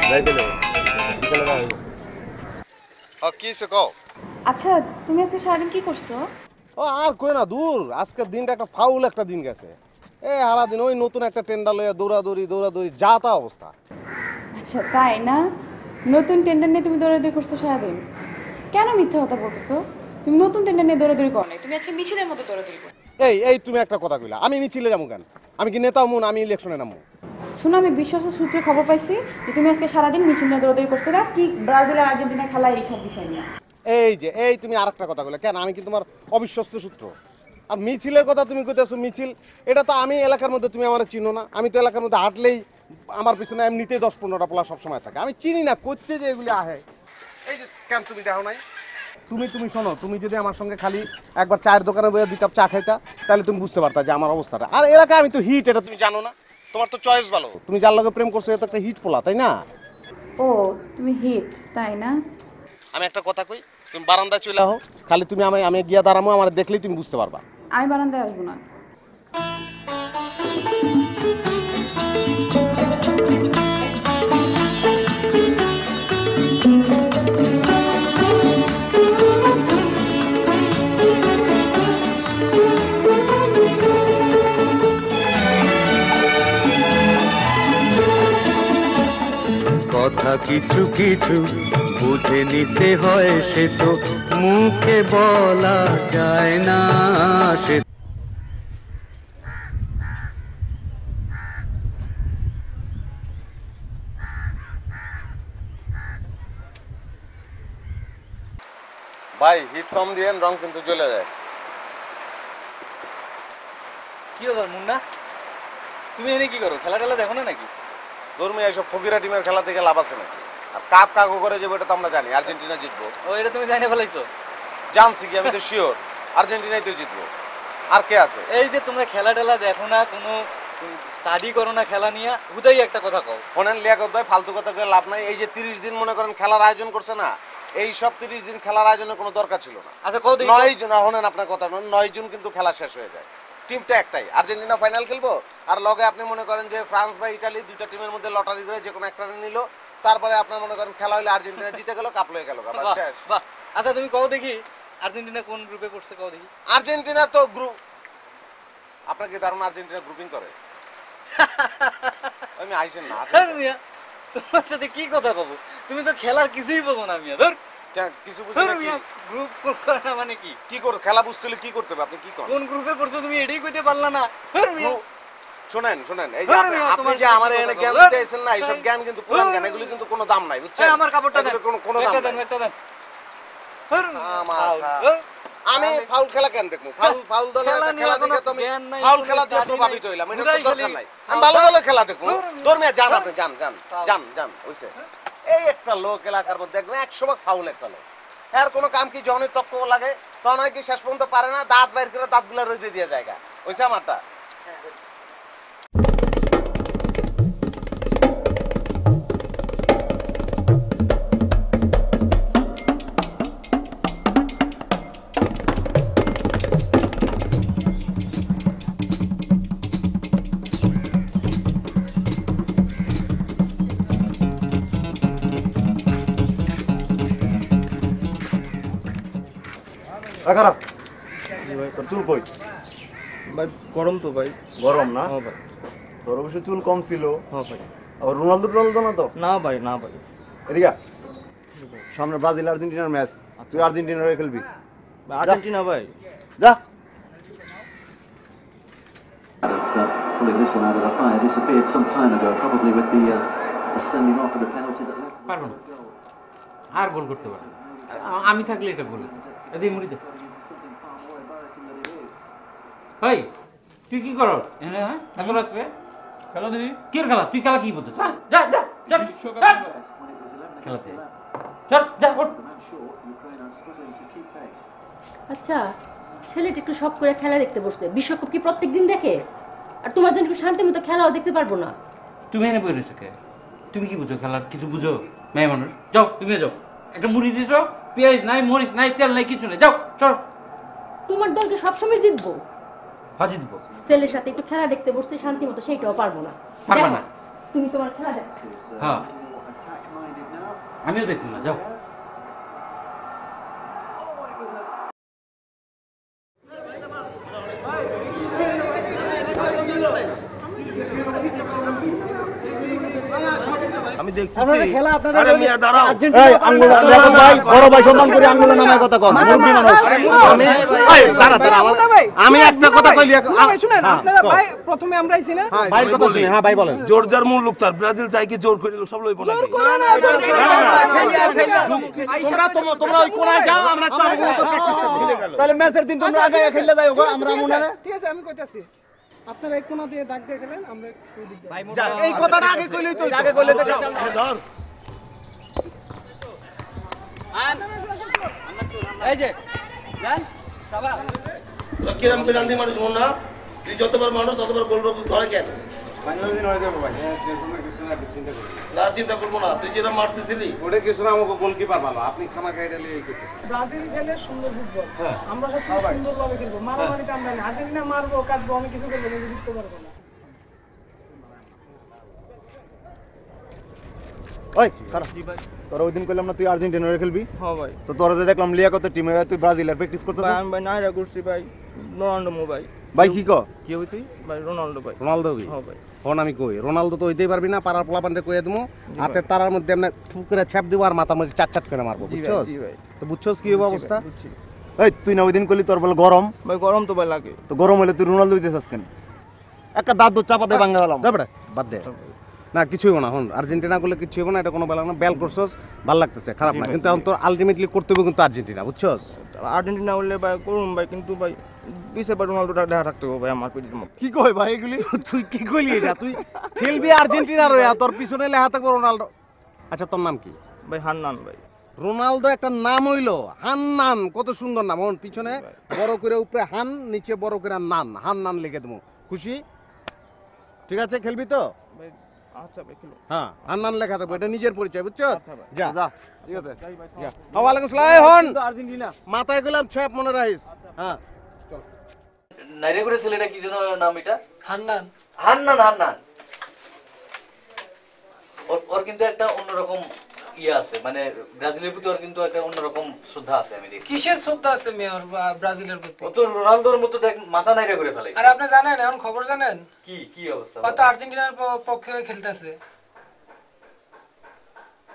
Speaker 1: যাইতে নেই। কি সে কও?
Speaker 7: আচ্ছা তুমি আজকে সারাদিন কি করছো?
Speaker 2: ও আর কই না, দূর আজকের দিনটা একটা ফাউল একটা দিন গেছে। এই সারা দিন ওই নতুন একটা টেন্ডার লইয়া দৌড়াদৌড়ি যা তা অবস্থা।
Speaker 7: আচ্ছা তাই না? নতুন টেন্ডার নিয়ে তুমি দৌড়াদৌড়ি করছো সারাদিন? কেন মিথ্যা কথা বলতেছো? তুমি নতুন টেন্ডার নিয়ে দৌড়াদৌড়ি করো নাই, তুমি আজকে মিছিলের মতো দৌড়াদৌড়ি করো।
Speaker 2: এই তুমি একটা কথা কইলা, আমি মিছিলে যাবো কেন? আমি কি নেতা হমু না আমি ইলেকশনে নামবো?
Speaker 7: শোনো, আমি বিশ্বস্ত সূত্রে খবর পাইছি যে তুমি আজকে সারাদিন মিছিল নিয়ে দৌড়াদৌড়ি করছো না, কি ব্রাজিল আর আর্জেন্টিনা খেলা এইসব বিষয় নিয়ে।
Speaker 2: এই তুমি আরেকটা কথা বলে কেন, আমি কি তোমার অবিশ্বস্ত সূত্র? আর মিছিলের কথা তুমি কইতেছো, মিছিল এটা তো আমি এলাকার মধ্যে, তুমি আমার চিনো না। আমি তো এলাকার মধ্যে হাঁটলেই আমার পিছনে এমনিতেই 10-15টা পোলা সবসময় থাকে, আমি চিনি না করতে যে এগুলি আহে। এই যে কেন তুমি দেখো নাই? তুমি শোনো, তুমি যদি আমার সঙ্গে খালি একবার চায়ের দোকানে বসে 2 কাপ চা খাইতা, তাহলে তুমি বুঝতে পারতা যে আমার অবস্থাটা। আর এলাকায় আমি তো হিট, এটা তুমি জানো না? তোমার তো চয়েস ভালো, তুমি যার লগে প্রেম করছো, এটা একটা হিট পোলা, তাই না?
Speaker 7: ও তুমি হিট, তাই না?
Speaker 2: আমি একটা কথা কই, তুমি বারান্দায় চলে আহো, খালি তুমি আমি গিয়া দাঁড়ামো, আমার দেখলেই তুমি বুঝতে পারবা।
Speaker 7: আমি বারান্দায় আসবো না।
Speaker 13: কথা কিছু কিছু বুঝে নিতে হয়, সে তো মুখে বলা যায় না। সে
Speaker 2: ভাই হিট কম দিয়েন, রং কিন্তু চলে যায়।
Speaker 5: কি ব্যাপার মুন্না, তুমি এনে কি করো? খেলা টেলা দেখো না নাকি?
Speaker 2: ধর্মী এইসব ফকিরা টিমের খেলা থেকে লাভ আছে নাকি? আর কাপ কাকু করে যাবো এটা তো আমরা জানি, আর্জেন্টিনা জিতবো।
Speaker 5: ও এটা তুমি জানিয়ে ফেলাইছো?
Speaker 2: জানছি কি, আমি তো শিওর আর্জেন্টিনাই তো জিতবো। আর কে আছে?
Speaker 5: এই যে তোমরা খেলা টেলা দেখো না, কোনো স্টাডি করো না খেলা নিয়ে, হুদাই একটা কথা কও।
Speaker 2: শোনেন লিয়াকত ভাই, ফালতু কথা করে লাভ নাই। এই যে 30 দিন মনে করেন খেলার আয়োজন করছে না, এই সব 30 দিন খেলার আয়োজনের কোনো দরকার ছিল না।
Speaker 5: আচ্ছা কও দেখি।
Speaker 2: 9 জন, শোনেন আপনার কথা, 9 জন কিন্তু খেলা শেষ হয়ে যায়। টিমটা একটাই, আর্জেন্টিনা ফাইনাল খেলবো, আর লগে আপনি মনে করেন যে ফ্রান্স বা ইটালি, 2টা টিমের মধ্যে লটারি করে যে কোনো একটা নিল, তারপরে আপনার মনে করেন খেলা হইলে আর্জেন্টিনা জিতে গেল, কাপ লয়ে গেল, শেষ।
Speaker 5: বাহ, আচ্ছা তুমি কও দেখি আর্জেন্টিনা কোন গ্রুপে পড়ছে, কও দেখি।
Speaker 2: আর্জেন্টিনা তো গ্রুপ, আপনার কি ধারণা আর্জেন্টিনা গ্রুপিং করে? আমি আইসেন না
Speaker 5: মিয়া, তোমার সাথে কি কথা কব? তুমি তো খেলার কিছুই বোঝো না মিয়া। ধর
Speaker 2: কিছু বুঝি না
Speaker 5: মিয়া, গ্রুপ করে না মানে কি?
Speaker 2: কি করে খেলা বুঝতে হলে কি করতে হবে? আপনি কি করেন?
Speaker 5: কোন গ্রুপে পড়ছো তুমি এটাই কইতে পারলা না? ধর মিয়া,
Speaker 2: শুনেন এই যে আপনি যে আমার এখানে জ্ঞান দিতে আইছেন না, এইসব জ্ঞান কিন্তু পুরান জ্ঞান, এগুলি কিন্তু কোনো দাম নাই, বুঝছেন?
Speaker 5: আমার কাপড়টা দেন,
Speaker 2: কোনো দাম নাই।
Speaker 5: একটা দেন। ধর
Speaker 2: আমি ফাউল খেলা কেন দেখবো? ফাউল দলে খেলা দেখে তো আমি ফাউল খেলা দিয়ে প্রভাবিত হইলাম, এটা তো দরকার নাই। আমি ভালো দলে খেলা দেখবো। ধর্মে যান, আপনি যান হইছে। এই একটা লোক এলাকার মধ্যে দেখবেন 100 ভাগ ফাউল একটা লোক, এর কোনো কাম কি যখনই তক্ক লাগে তখন হয় কি শেষ পর্যন্ত পারে না, দাঁত বাইর করে দাঁতগুলা রইতে দিয়ে জায়গা হইছে আমারটা।
Speaker 1: খারাপ তোর চুল কই?
Speaker 12: ভাই গরম তো ভাই।
Speaker 1: গরম না?
Speaker 12: হ্যাঁ ভাই।
Speaker 1: তোর অবশ্য চুল কম ছিল।
Speaker 12: হ্যাঁ ভাই।
Speaker 1: আবার রোনালদো না তো?
Speaker 12: না ভাই, না ভাই।
Speaker 1: এদিকে সামনে ব্রাজিল আর্জেন্টিনার ম্যাচ, তুই আর্জেন্টিনার হয়ে খেলবি।
Speaker 12: আর্জেন্টিনা ভাই,
Speaker 1: যা।
Speaker 8: Pulling this one out of the fire disappeared some time ago, probably with the sending off of the penalty that led to
Speaker 3: পারবো না, আর গোল করতে পারবো না। আমি থাকলে এটা বলে এদিকে মুড়ি দে। ভাই তুই কি করো এনে? হ্যাঁ এত রাত্রে
Speaker 5: খেলা দেখি।
Speaker 3: কি খেলা? তুই খেলা কি বলতো? যা যা যা খেলাতে চল, যা ওঠ।
Speaker 4: আচ্ছা ছেলেটা একটু শখ করে খেলা দেখতে বসতে, বিশ্বকাপ কি প্রত্যেক দিন দেখে? আর তোমার জন্য একটু শান্তি মতো খেলাও দেখতে পারবো না?
Speaker 3: তুমি এনে বই রয়েছো কে? তুমি কি বুঝো খেলার? কিছু বুঝো? মেয়ে মানুষ, যাও তুমি যাও। একটা মুড়ি দিছো, পেঁয়াজ নাই, মরিচ নাই, তেল নাই, কিছু নেই, যাও চল।
Speaker 4: তোমার দলকে সবসময় জিতবো?
Speaker 3: হাজি দিব।
Speaker 4: ছেলের সাথে একটু খেলা দেখতে বসতে শান্তি মতো, সেইটাও পারবো না।
Speaker 3: পারবা না?
Speaker 4: তুমি তোমার খেলা দেখো।
Speaker 3: হ্যাঁ আমিও দেখবো না, যাও।
Speaker 2: আমি দেখছি
Speaker 5: আপনারা খেলা আপনারা
Speaker 2: আরে মিয়া দাঁড়াও
Speaker 1: এই আঙ্গুল লেখক ভাই বড় ভাই সম্মান করে আঙ্গুল নামায় কথা কন মুরব্বি মানুষ
Speaker 2: আমি এই দাঁড়া দাঁড়া আমি একটা কথা কইলি
Speaker 11: ভাই শুনেন আপনারা ভাই প্রথমে আমরা আইছি না
Speaker 2: ভাইয়ের কথা শুনি হ্যাঁ ভাই বলেন জোর জার মূল লোক তার ব্রাজিল চাই কি জোর করে সব লইব না জোর করে না তোমরা ওই কোনায় যাও আমরা তো আমাদের মতো প্র্যাকটিস করছি
Speaker 1: তাহলে ম্যাচের দিন তোমরা আগে খেললে যাও আমরা মনে না
Speaker 11: ঠিক আছে আমি কইতাছি আপনারা এই কোণা দিয়ে দাগ দিয়ে খেলেন আমরা ওই দিক দিয়ে
Speaker 2: যা এই কথাটা আগে কইলেই তো আগে কইলে তো ধর
Speaker 12: এই যে জান বাবা
Speaker 2: কিরম পেনাল্টি মানুষ মন না তুই যতবার মানুষ ততবার গোল ধরে কেন
Speaker 9: ফাইনাল দিন হয়ে যাবে ভাই টেনশনের কিছু না চিন্তা করুন
Speaker 2: না চিন্তা করবো না তুই যেটা মারতেছিলি
Speaker 9: ওটা কিছু না আমাকে গোলকিপার ভালো আপনি খানা খাইটা লিয়ে করতেছেন
Speaker 11: ব্রাজিল খেলে সুন্দর ফুটবল আমরা সব সুন্দরভাবে খেলবো মারামারিতে আমরা না আর্জেন্টিনা মারবো কাটবো অনেক কিছু করবো কিন্তু জিততে পারবো না
Speaker 1: ওই খারাপ তোরা ওই দিন কইলাম না তুই আর্জেন্টিনারে খেলবি
Speaker 12: হ্যাঁ ভাই
Speaker 1: তো তোরা যে দেখলাম লিয়াকতের টিমে তুই ব্রাজিলের প্র্যাকটিস করতেছিস
Speaker 12: আমি ভাই নাইরা করছি ভাই রোনাল্ডো মো ভাই
Speaker 1: ভাই কি কো
Speaker 12: কি হই তুই ভাই রোনাল্ডো ভাই
Speaker 2: রোনালদো কি
Speaker 12: হ্যাঁ ভাই
Speaker 2: ফোন আমি কই রোনালদো তো হইতেই পারবি না পাড়ার পোলাপানরে কইয়া দেবো হাতে তারার মধ্যে এমনি থু করে ছাপ দিব আর মাথার মধ্যে চাট চাট করে মারবো বুঝছস তো বুঝছস কি হবে অবস্থা
Speaker 1: এই তুই না ওই দিন কইলি তোর বলে গরম
Speaker 12: ভাই গরম তো ভাই লাগে
Speaker 1: তো গরম হলে তুই রোনালদো দিতেছিস কেন একটা দাঁত দুধ চাপা দিয়ে ভাঙা গেলাম
Speaker 2: যাবে বাদ দে না কিছুই হবো না হন আর্জেন্টিনা করলে কিছু হবো না এটা কোনো বেলা না বেল করছস ভালো লাগতেছে খারাপ না কিন্তু এখন তো আলটিমেটলি করতে হবে কিন্তু আর্জেন্টিনা বুঝছস
Speaker 12: আর্জেন্টিনা হলে ভাই করুন ভাই কিন্তু ভাই পিছে ভাই রোনাল্ডো দেখা থাকতে হবে ভাই আমার পিঠের মুখ
Speaker 1: কি কই ভাই এগুলি
Speaker 2: তুই কি কইলি এটা তুই খেলবি আর্জেন্টিনার হয়ে তোর পিছনে লেখা থাকবো রোনালদো আচ্ছা তোর নাম কি
Speaker 12: ভাই হান্নান ভাই
Speaker 2: রোনালদো একটা নাম হইলো হান্নান কত সুন্দর নাম হন পিছনে বড় করে উপরে হান নিচে বড় করে নান হান্নান লিখে দেবো খুশি ঠিক আছে খেলবি তো
Speaker 12: ভাই আচ্ছা ভাই খেলো
Speaker 2: হ্যাঁ হান্নান লেখা থাকবো এটা নিজের পরিচয় বুঝছো যা
Speaker 1: যা ঠিক আছে
Speaker 2: যা ওয়ালাইকুম আসসালাম হন
Speaker 1: আর্জেন্টিনা
Speaker 2: মাথায় গেলাম ছাপ মনে রাখিস হ্যাঁ
Speaker 5: নাইরে করে ছেলেটা কি যেন নাম এটা
Speaker 12: হান্নান
Speaker 5: হান্নান হান্নান ওর কিন্তু একটা অন্যরকম ইয়ে আছে মানে ব্রাজিলের প্রতি ওর কিন্তু একটা অন্যরকম শ্রদ্ধা আছে আমি দেখি
Speaker 11: কিসের শ্রদ্ধা আছে মেয়র ব্রাজিলের প্রতি
Speaker 5: ও তো রোনালদোর মতো দেখ মাথা নাইরে করে ফেলে
Speaker 11: আর আপনি জানেন এখন খবর জানেন
Speaker 5: কি কি অবস্থা
Speaker 11: কত আর্জেন্টিনার পক্ষে হয়ে খেলতেছে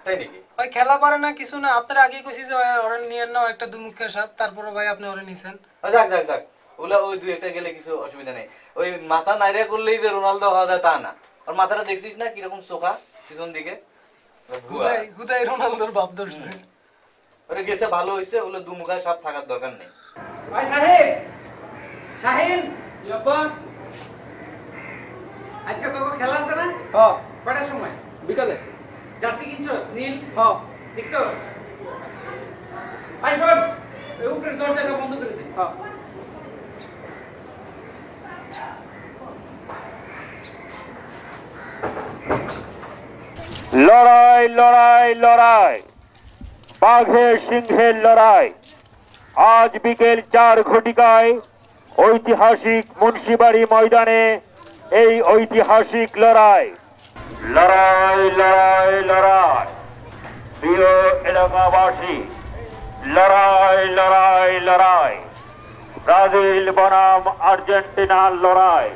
Speaker 5: তাই নাকি
Speaker 11: ভাই খেলা পারে না কিছু না আপনারা আগে কইছি যে ওরে নিয়ে নাও একটা দুমুখে সাপ তারপরে ভাই আপনি ওরে নিছেন
Speaker 5: যাক যাক যাক ওলা ওই দুই একটা গেলে কিছু অসুবিধা নেই ওই মাথা নাইরে করলেই যে রোনালদো হওয়া যায় তা না আর মাথাটা দেখছিস না কিরকম চোখা পিছন দিকে
Speaker 11: হুদাই রোনালদোর বাপ ধরছে
Speaker 5: ওরে গেছে ভালো হইছে ওগুলো দুমুখা সাপ থাকার দরকার নেই
Speaker 3: ভাই সাহেব শাহিন
Speaker 12: ইয়াব্বা
Speaker 3: আজকে তোকে খেলা আছে না
Speaker 12: হ্যাঁ
Speaker 3: কটার সময়
Speaker 12: বিকালে
Speaker 3: জার্সি কিনছস নীল
Speaker 12: হ্যাঁ
Speaker 3: ঠিক তো ভাই শোন এই উপরের দরজাটা বন্ধ করে দে
Speaker 12: হ্যাঁ
Speaker 14: লড়াই লড়াই লড়াই বাঘের সিংহের লড়াই আজ বিকেল 4 ঘটিকায় ঐতিহাসিক মুন্সিবাড়ি ময়দানে এই ঐতিহাসিক লড়াই লড়াই লড়াই লড়াই প্রিয় এলাকাবাসী লড়াই লড়াই লড়াই ব্রাজিল বনাম আর্জেন্টিনার লড়াই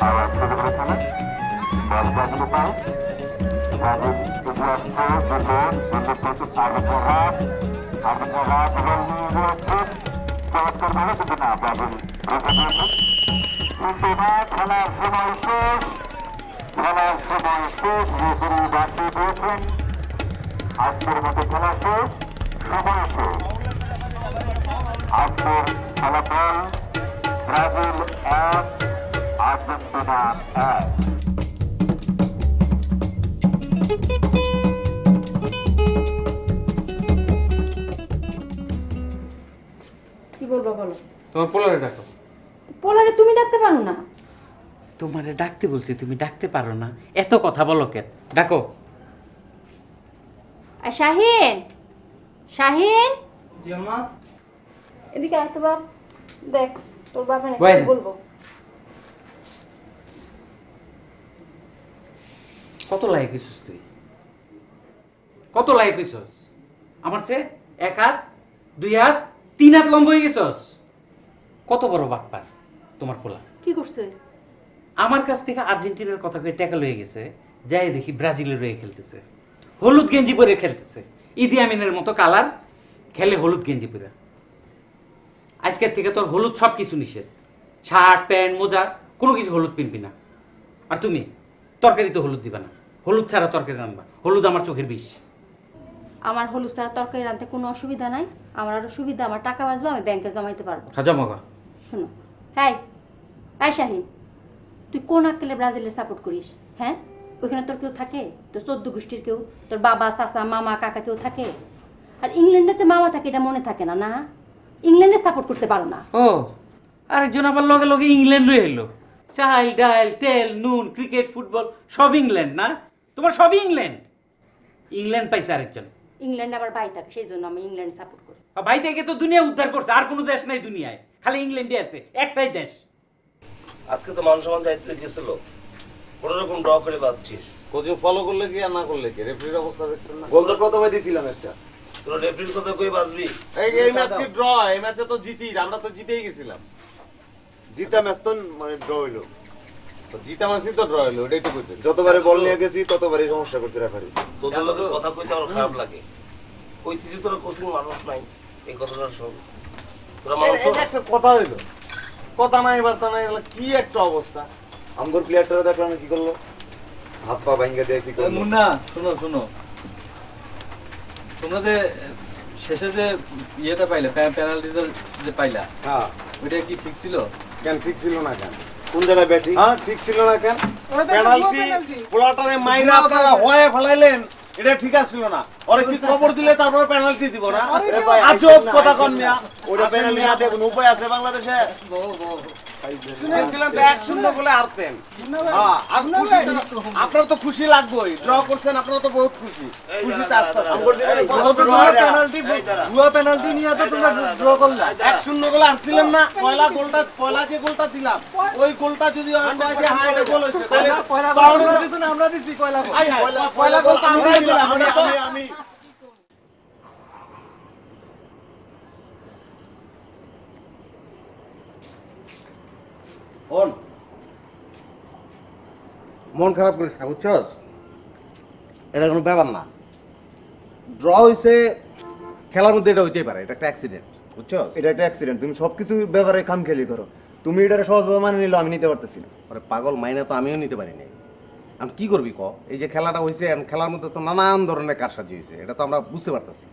Speaker 14: আবার শুরু করেছেন বল ব্রাজিল পায় ব্রাজিল এগিয়ে আসছে প্রতি আর্জেন্টিনা বল নিয়ে যাচ্ছে চমৎকার ভাবে কিন্তু না ব্রাজিল রেখে দিয়েছেন কিন্তু না খেলার সময় শেষ রেফারি বাড়তি দিয়েছেন আজকের মতো খেলা শেষ সময় শেষ আজকের ফলাফল ব্রাজিল 1 আর্জেন্টিনা 1
Speaker 4: কি বলবো বলো?
Speaker 3: তোমার পোলারে ডাকো।
Speaker 4: পোলারে তুমি ডাকতে পারো না?
Speaker 3: তোমারে ডাকতে বলছি, তুমি ডাকতে পারো না, এত কথা বলো কেন? ডাকো।
Speaker 4: শাহিন, শাহিন,
Speaker 12: জি আম্মা।
Speaker 4: এদিকে আয় তো বাপ, দেখ তোর বাবা
Speaker 3: বল।
Speaker 4: বলবো।
Speaker 3: কত লাইক হইছস তুই? কত লাইক হইছস? আমার চেয়ে 1 হাত 2 হাত 3 হাত লম্বা হয়ে গেছস। কত বড় বাটপার তোমার পোলা।
Speaker 4: কি করছে?
Speaker 3: আমার কাছ থেকে আর্জেন্টিনার কথা কয়ে ট্যাকল হয়ে গেছে, যাই দেখি ব্রাজিলের হয়ে খেলতেছে, হলুদ গেঞ্জি পরে খেলতেছে, ইদি আমিনের মতো কালার, খেলে হলুদ গেঞ্জি পরে। আজকের থেকে তোর হলুদ সব কিছু নিষেধ, শার্ট প্যান্ট মোজা কোনো কিছু হলুদ পিনবি না। আর তুমি তরকারি তো হলুদ দিবা না, হলুদ ছাড়া তরকারি রান্না, হলুদ আমার চোখের বিষ।
Speaker 4: আমার হলুদ ছাড়া তরকারি রাঁধতে কোনো অসুবিধা নাই, আমার আরো সুবিধা, আমার টাকা বাঁচবে, আমি ব্যাংকে জমাইতে পারবো।
Speaker 3: জমাগা।
Speaker 4: শোনো, হ্যাঁ হ্যাঁ শাহিন, তুই কোন আক্কেলে ব্রাজিলের সাপোর্ট করিস? হ্যাঁ, ওইখানে তোর কেউ থাকে? তোর 14 গোষ্ঠীর কেউ, তোর বাবা চাচা মামা কাকা কেউ থাকে? আর ইংল্যান্ডে যে মামা থাকে এটা মনে থাকে না? না, ইংল্যান্ডে সাপোর্ট করতে পারো না।
Speaker 3: ও আরেকজন আবার লগে লগে ইংল্যান্ড লয়ে এলো, চাল ডাল তেল নুন ক্রিকেট ফুটবল সব ইংল্যান্ড না? তোমার সবই ইংল্যান্ড। ইংল্যান্ড পাইছে আরেকজন।
Speaker 4: ইংল্যান্ডে আবার ভাই থাকে, সেই জন্য আমি ইংল্যান্ড সাপোর্ট করি।
Speaker 3: ভাই থেকে তো দুনিয়া উদ্ধার করছে, আর কোনো দেশ নাই দুনিয়ায়, খালি ইংল্যান্ডে আছে, একটাই দেশ।
Speaker 10: আজকে তো মান সম্মান দায়িত্ব গেছিল, কোনো রকম ড্র করে পাচ্ছিস।
Speaker 9: কোচিং ফলো করলে কি আর না করলে কি, রেফারির অবস্থা দেখছেন না?
Speaker 1: গোল তো কত ভাই দিছিলাম একটা।
Speaker 10: তোর রেফারির কথা কই বাজবি?
Speaker 9: এই ম্যাচ কি ড্র? এই ম্যাচে তো জিতি, আমরা তো জিতেই গেছিলাম।
Speaker 1: জিতা ম্যাচ তো মানে ড্র হইলো।
Speaker 9: তো জিতা ম্যাচই তো ড্র হইলো, ওটাই তো কইতে।
Speaker 1: যতবারে বল নিয়ে গেছি ততবারই সমস্যা করতে রেফারি।
Speaker 10: তোদের লোকের কথা কইতে আমার খারাপ লাগে। কইতেছি তোরা কোচিং মানুষ নাই, এই কথাটা শোন। তোরা মানুষ
Speaker 9: এটা একটা কথা হইলো, কথা নাই বার্তা নাই, কি একটা অবস্থা।
Speaker 1: আমগর প্লেয়ারটা দেখলাম কি করলো, হাত পা ভাঙ্গা দিয়ে কি করলো।
Speaker 5: মুন্না শোনো শোনো, তোমরা যে শেষে যে ইয়েটা পাইলে, পেনাল্টিটা যে পাইলা,
Speaker 9: হ্যাঁ
Speaker 5: ওইটা কি ঠিক ছিল?
Speaker 9: কেন ঠিক ছিল না কেন?
Speaker 1: কোন জায়গায় ব্যাটিং?
Speaker 9: হ্যাঁ ঠিক ছিল না কেন? পেনাল্টি পোলাটারে মাইরা আপনারা হয়ে ফেলাইলেন, এটা ঠিক আছিল না। ওরে কি খবর দিলে তারপরে পেনাল্টি দিব না? আজব কথা কন মিয়া।
Speaker 1: ওটা পেনাল্টি না দিয়ে কোনো উপায় আছে বাংলাদেশে?
Speaker 9: শুনেছিলাম তো 1-0 গোলে হারতেন। হ্যাঁ, আর খুশি তো, আপনার তো খুশি লাগবেই, ড্র করছেন, আপনারা তো বহুত খুশি। খুশিতে আসতেছেন। আমগর দিকে পেনাল্টি, ভুয়া পেনাল্টি নিয়ে তো তোমরা ড্র করলা। 1-0 গোলে হারছিলেন না? পয়লা যে গোলটা দিলাম, ওই গোলটা যদি আমরা যে হাইরে গোল হইছে, তাহলে
Speaker 5: আমরা দিছি কয়লা গোল।
Speaker 9: পয়লা গোল তো আমরাই দিলাম।
Speaker 1: আমি
Speaker 2: মন খারাপ করিস না, বুঝছস? এটা কোনো ব্যাপার না। ড্র হইছে, খেলার মধ্যে এটা হইতেই পারে, এটা একটা অ্যাক্সিডেন্ট, বুঝছস?
Speaker 1: এটা একটা অ্যাক্সিডেন্ট, তুমি সবকিছু ব্যাপারে কাম খেলি করো। তুমি এটা সহজভাবে মানে নিলো, আমি নিতে পারতেছি না।
Speaker 2: আরে পাগল, মাইনা তো আমিও নিতে পারি নাই। আমি কি করবি ক? এই যে খেলাটা হইছে, খেলার মধ্যে তো নানান ধরনের কারসাজি হয়েছে, এটা তো আমরা বুঝতে পারতেছি।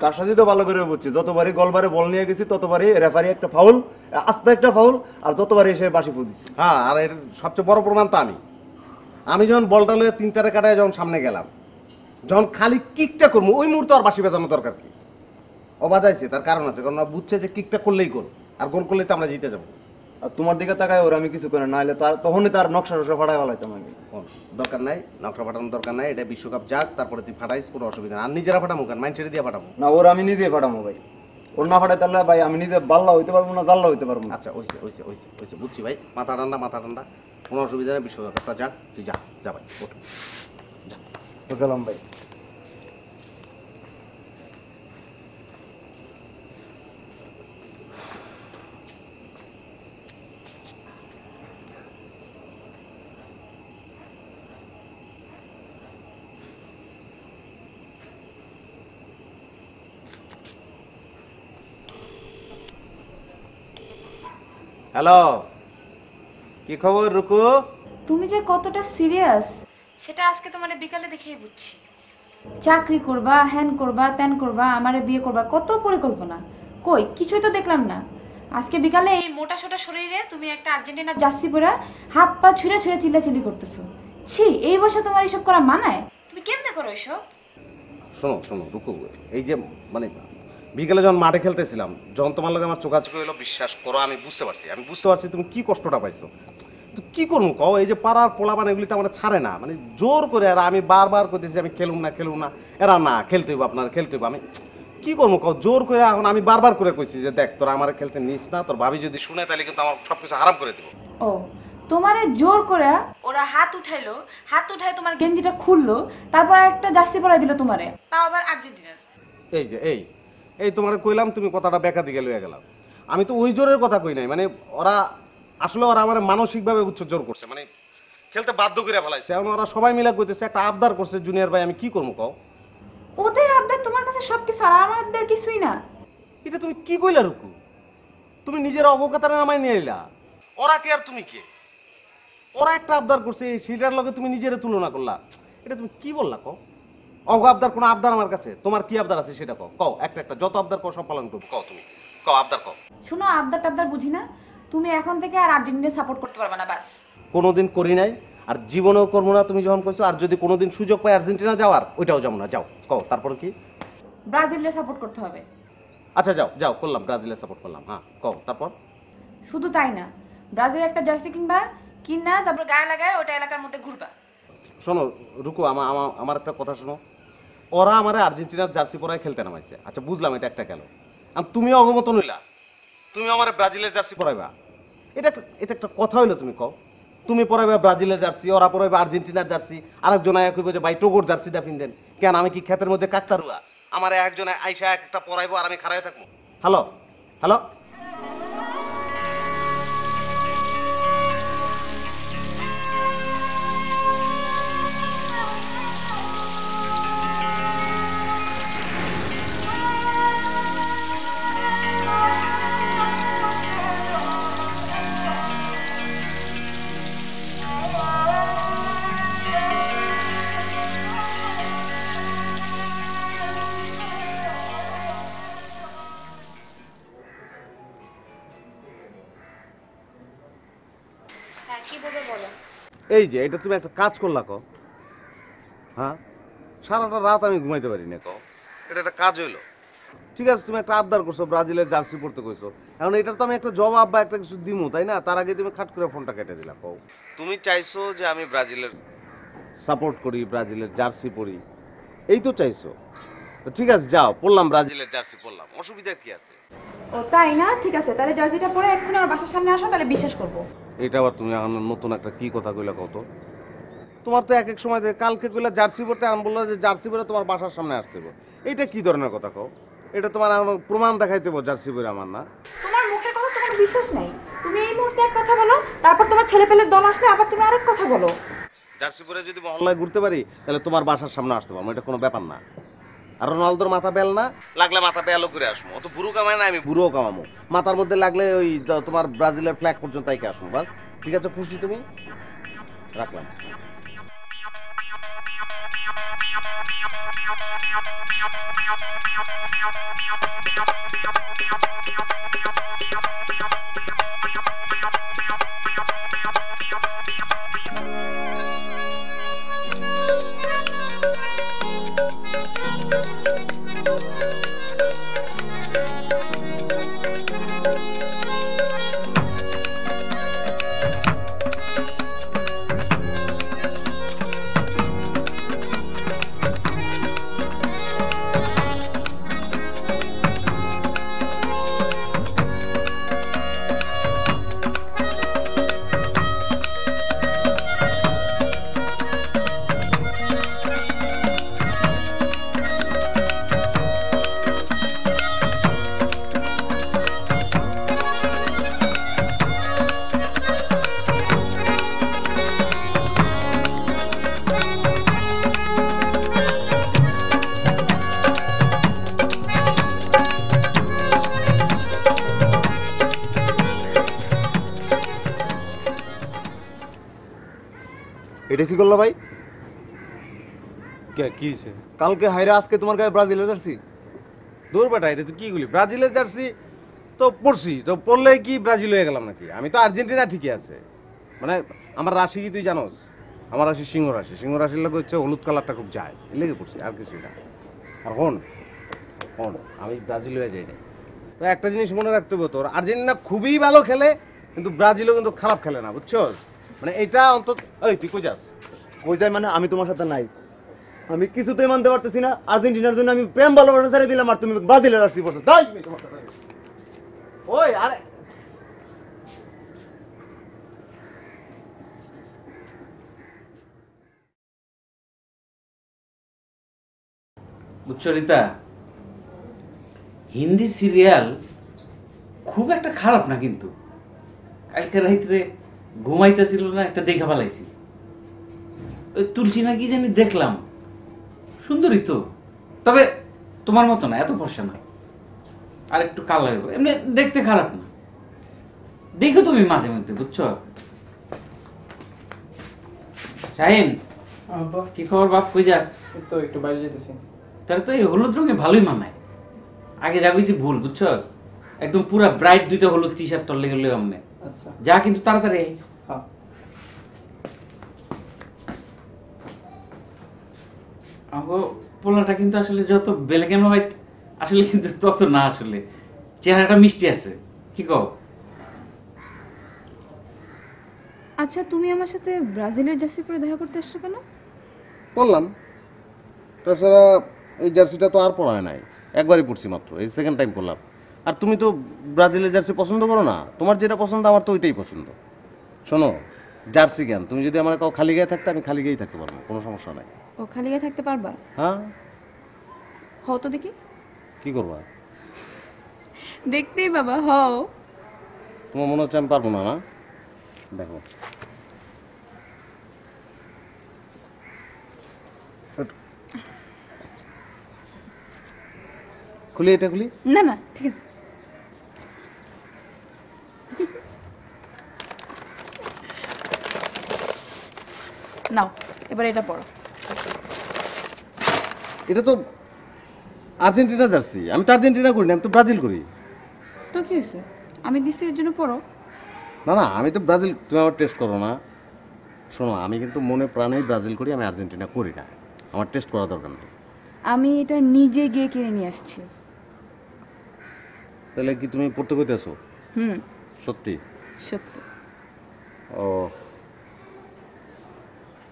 Speaker 1: কারসাজি তো ভালো করে বুঝছি, যতবারই গলবারে বল নিয়ে গেছি ততবারই রেফারি একটা ফাউল, আস্তে একটা ফাউল, আর যতবারই এসে বাসি ফুল দিচ্ছে।
Speaker 2: হ্যাঁ, আর এর সবচেয়ে বড় প্রমাণ তো আমি যখন বলটা লয়ে 3টারে কাটায় যখন সামনে গেলাম, যখন খালি কিকটা করবো, ওই মুহূর্তে আর বাসি বেজানো দরকার কি? ও বাজাইছে, তার কারণ আছে, কারণ ও বুঝছে যে কিকটা করলেই গোল, আর গোল করলেই তো আমরা জিতে যাবো।
Speaker 1: আর তোমার দিকে তাকায় ওর আমি কিছু করে না হলে তার তখনই তার নকশা টকশা ফাটাই ফেলাইতাম আমি।
Speaker 2: দরকার নাই, নকশা ফাটানোর দরকার নাই, এটা বিশ্বকাপ যাক, তারপরে তুই ফাটাইস, কোনো অসুবিধা না। আর নিজেরা ফাটামো কেন, মাইন্ড ছেড়ে দিয়ে ফাটাবো
Speaker 1: না? ওর আমি নিজে ফাটামো ভাই, ওর না ফাটাই তাহলে ভাই আমি নিজে বাল্লা হইতে পারবো না, জাল্লা হইতে পারবো না।
Speaker 2: আচ্ছা ওইছে বুঝছি ভাই, মাথা ঠান্ডা, কোনো অসুবিধা নেই, বিশ্বকাপটা যাক, তুই যা ভাই, ওঠ, যা।
Speaker 1: গেলাম ভাই।
Speaker 2: হ্যালো, কি খবর রুকু?
Speaker 7: তুমি যে কতটা সিরিয়াস সেটা আজকে তোমার বিকালে দেখেই বুঝছি। চাকরি করবা, হ্যান করবা, ত্যান করবা, আমারে বিয়ে করবা, কত পরিকল্পনা। কই কিছুই তো দেখলাম না। আজকে বিকালে এই মোটা সোটা শরীরে তুমি একটা আর্জেন্টিনা জার্সি পরে হাত পা ছুঁড়ে ছুঁড়ে চিল্লাচিল্লি করতেছো। ছি, এই বয়সে তোমার এসব করা মানায়? তুমি কেমনে করো এসব?
Speaker 2: শোনো শোনো রুকু, এই যে মানে বিকেলে যখন মাঠে খেলতেছিলাম, যখন তোমার লগে আমার চোখাচোখি হলো, বিশ্বাস করো আমি বুঝতে পারছি তুমি কি কষ্টটা পাইছো। তো কি করবো কও, এই যে পাড়ার পোলাপান এগুলি তো আমার ছাড়ে না, মানে জোর করে। আর আমি বারবার করতেছি আমি খেলুম না, এরা না খেলতে হইব, আপনার খেলতে হইব। আমি কি করবো কও, জোর করে। এখন আমি বারবার করে কইছি যে দেখ তোরা আমার খেলতে নিস না, তোর ভাবি যদি শুনে তাহলে কিন্তু আমার সবকিছু হারাম করে দেবো।
Speaker 7: ও, তোমারে জোর করে ওরা হাত উঠাইলো, হাত উঠায় তোমার গেঞ্জিটা খুললো, তারপর একটা জার্সি পরাই দিল তোমারে, তাও আবার আর্জেন্টিনার।
Speaker 2: এই যে এই তোমারে কইলাম, তুমি কথাটা বেকা দিকে লইয়া গেলাম। আমি তো ওই জোরের কথা কই নাই, মানে ওরা আসলে ওরা আমার মানসিকভাবে উচ্চ জোর করছে, মানে খেলতে বাধ্য করে ফেলাইছে। এখন ওরা সবাই মিলে কইতেছে একটা আবদার করছে জুনিয়র ভাই, আমি কি করবো কও?
Speaker 7: ওদের আবদার তোমার কাছে সবকিছু, আর আমাদের কিছুই না।
Speaker 2: এটা তুমি কি কইলা রুকু? তুমি নিজের অবকাতারে নামাই নিয়ে এলা। ওরা কে আর তুমি কে? ওরা একটা আবদার করছে, সেটার লগে তুমি নিজের তুলনা করলা। এটা তুমি কি বললা কও? অগ আবদার কোন আবদার আমার কাছে? তোমার কি আবদার আছে সেটা কও। কও একটা যত আবদার কও সব পালন করবো। কও তুমি, কও আবদার কও।
Speaker 7: শুনো, আবদার টাবদার বুঝি না। তুমি এখন থেকে আর আর্জেন্টিনা সাপোর্ট করতে পারবে না, বাস।
Speaker 2: কোনোদিন করি নাই, আর জীবনেও করবো না। তুমি যখন কইছো, আর যদি কোনোদিন সুযোগ পাই আর্জেন্টিনা যাওয়ার, ওইটাও যাবো না। যাও, কও তারপর কি?
Speaker 7: ব্রাজিলের সাপোর্ট করতে হবে।
Speaker 2: আচ্ছা যাও যাও, করলাম, ব্রাজিলের সাপোর্ট করলাম। হ্যাঁ কও তারপর।
Speaker 7: শুধু তাই না, ব্রাজিলের একটা জার্সি কিনবা, কিনা তারপর গায়ে লাগায় ওটা এলাকার মধ্যে ঘুরবা।
Speaker 2: শোনো রুকু, আমার একটা কথা শোনো। ওরা আমার আর্জেন্টিনার জার্সি পরায় খেলতে নামাইছে। আচ্ছা বুঝলাম, এটা একটা গেল। আর তুমিও অগমত নইলা, তুমি আমার ব্রাজিলের জার্সি পরাইবা। এটা একটা কথা হইলো? তুমি কও, তুমি পরাইবা ব্রাজিলের জার্সি, ওরা পরাইবা আর্জেন্টিনার জার্সি। আরেকজন আয়া কইব যে ভাই টোগোর জার্সিটা পিনদেন। কেন আমি কি ক্ষেতের মধ্যে কাকতারুয়া? আমার একজন আইসা একটা পরাইবো আর আমি খাড়াই থাকবো? হ্যালো হ্যালো, এই যে এটা তুমি একটা কাজ করলা কও। হ্যাঁ, সারাটা রাত আমি ঘুমাইতে পারি না কও। এটা একটা কাজ হইলো? ঠিক আছে, তুমি একটা আবদার করছো, ব্রাজিলের জার্সি পরতে কইছো। এখন এটার তো আমি একটা জবাব বা একটা কিছু দিমু, তাই না? তার আগে তুমি খাট করে ফোনটা কেটে দিলা। কও, তুমি চাইছো যে আমি ব্রাজিলের সাপোর্ট করি, ব্রাজিলের জার্সি পরি, এই তো চাইছো। তো ঠিক আছে, যাও পরলাম, ব্রাজিলের জার্সি পরলাম, অসুবিধা কি আছে?
Speaker 7: ও তাই না? ঠিক আছে, তাহলে জার্সিটা পরে এক্ষুনি আমার বাসার সামনে আসো, তাহলে বিশ্বাস করবো।
Speaker 2: এটা আবার তুমি এখন নতুন একটা কি কথা কইলা কত? তোমার তো এক এক সময় কালকে কইলা জার্সি পরতে, আমি বললাম যে জার্সি পরে তোমার বাসার সামনে আসতে হবে। এইটা কি ধরনের কথা কও? এটা তোমার প্রমাণ দেখাইতে হবে জার্সি পরে আমার না?
Speaker 7: তোমার মুখের কথা তোমার বিশ্বাস নাই। তুমি এই মুহূর্তে এক কথা বলো, তারপর তোমার ছেলে পেলের দল আসলে আবার তুমি আরেক কথা বলো।
Speaker 2: জার্সি পরে যদি মহল্লায় ঘুরতে পারি তাহলে তোমার বাসার সামনে আসতে পারবো, এটা কোনো ব্যাপার না। আর রোনালদোর মাথা বেল না লাগলে মাথা বেলও করে আসবো, অত বুড়ো কামায় না, আমি বুড়োও কামাবো। মাথার মধ্যে লাগলে ওই তোমার ব্রাজিলের ফ্ল্যাগ পর্যন্ত তাইকে আসবো, বাস। ঠিক আছে, খুশি তুমি? রাখলাম।
Speaker 1: এটা কি করলো ভাই?
Speaker 9: কি হয়েছে?
Speaker 1: কালকে হাইরা আজকে তোমার গায়ে ব্রাজিলের জার্সি।
Speaker 9: দূর বেটা, এটা তো কি গুলি? ব্রাজিলের জার্সি তো পড়ছি, তো পড়লে কি ব্রাজিল হয়ে গেলাম নাকি? আমি তো আর্জেন্টিনা ঠিকই আছে। মানে আমার রাশি কি তুই জানোস? আমার রাশি সিংহ রাশি। সিংহ রাশির লোক হচ্ছে হলুদ কালারটা খুব যায়, এর লেগে পড়ছি, আর কিছুই না। আর হন আমি ব্রাজিল হয়ে যাই না। তো একটা জিনিস মনে রাখতে হবে তোর, আর্জেন্টিনা খুবই ভালো খেলে, কিন্তু ব্রাজিলও কিন্তু খারাপ খেলে না, বুঝছস? মানে এটা অন্তত ওই তুই কই যাস?
Speaker 1: কই যাই মানে? আমি তোমার সাথে নাই। আমি কিছুতেই মানতে পারতেছি না, আর্জেন্টিনার জন্য আমি প্রেম ভালোবাসা ছেড়ে দিলাম আর তুমি ব্রাজিলের জার্সি পরছো। তাই
Speaker 9: ওই আরে
Speaker 3: বুঝছো রিতা, হিন্দি সিরিয়াল খুব একটা খারাপ না, কিন্তু কালকে রাত্রে ঘুমাইতেছিল না, একটা দেখা ফেলাইছি। ওই তুলসী না কি জানি দেখলাম, সুন্দরী তো, তবে তোমার মতো না, এত ফর্সা না, আর একটু কালো হইব, এমনি দেখতে খারাপ না। দেখো তুমি মাঝে মধ্যে, বুঝছো? শাহিন, কি খবর বাপ, কই যাস?
Speaker 11: তো একটু বাইরে যেতেছি।
Speaker 3: তাহলে তো এই হলুদ রঙে ভালোই মানায়। আগে যা বুঝছি ভুল, বুঝছো? একদম পুরা ব্রাইট দুইটা হলুদ টি শার্ট টলে গেলে আমনে।
Speaker 11: আচ্ছা
Speaker 3: যা, কিন্তু তাড়াতাড়ি আইস।
Speaker 11: হ্যাঁ।
Speaker 3: আমগো পোলাটা কিন্তু আসলে যত ব্ল্যাক এন্ড হোয়াইট, আসলে কিন্তু তত না, আসলে চেহারাটা মিষ্টি আছে, কি কও?
Speaker 7: আচ্ছা, তুমি আমার সাথে ব্রাজিলের জার্সি পরে দেখা করতে আসছো কেন?
Speaker 9: বললাম, তাছাড়া এই জার্সিটা তো আর পড়ায় নাই, একবারই পড়ছি মাত্র, এই সেকেন্ড টাইম করলাম। আর তুমি তো ব্রাজিলের জার্সি পছন্দ করো না, তোমার যেটা পছন্দ আমার তো ওইটাই পছন্দ। শোনো, জার্সি কেন, তুমি যদি আমার কাউ খালি গায়ে থাকতে, আমি খালি গায়েই থাকতে পারবো, কোনো সমস্যা নাই।
Speaker 7: ও খালি গায়ে থাকতে পারবা?
Speaker 9: হ্যাঁ।
Speaker 7: হও তো দেখি।
Speaker 9: কি করবা?
Speaker 7: দেখতেই বাবা, হও।
Speaker 9: তোমার মনে হচ্ছে আমি পারবো না, না? দেখো, খুলি, এটা খুলি।
Speaker 7: না না, ঠিক আছে। নাও, এবার এটা পড়ো।
Speaker 9: এটা তো আর্জেন্টিনা জার্সি, আমি তো আর্জেন্টিনা করি না, আমি তো ব্রাজিল করি।
Speaker 7: তো কি হয়েছে, আমি দিছি এর জন্য পড়ো।
Speaker 9: না না, আমি তো ব্রাজিল, তুমি আমার টেস্ট করো না। শোনো, আমি কিন্তু মনে প্রাণেই ব্রাজিল করি, আমি আর্জেন্টিনা করি না, আমার টেস্ট করা দরকার নেই।
Speaker 7: আমি এটা নিজে গিয়ে কিনে নিয়ে আসছি।
Speaker 9: তাহলে কি তুমি পড়তে কইতেছো?
Speaker 7: হুম,
Speaker 9: সত্যি?
Speaker 7: সত্যি।
Speaker 9: ও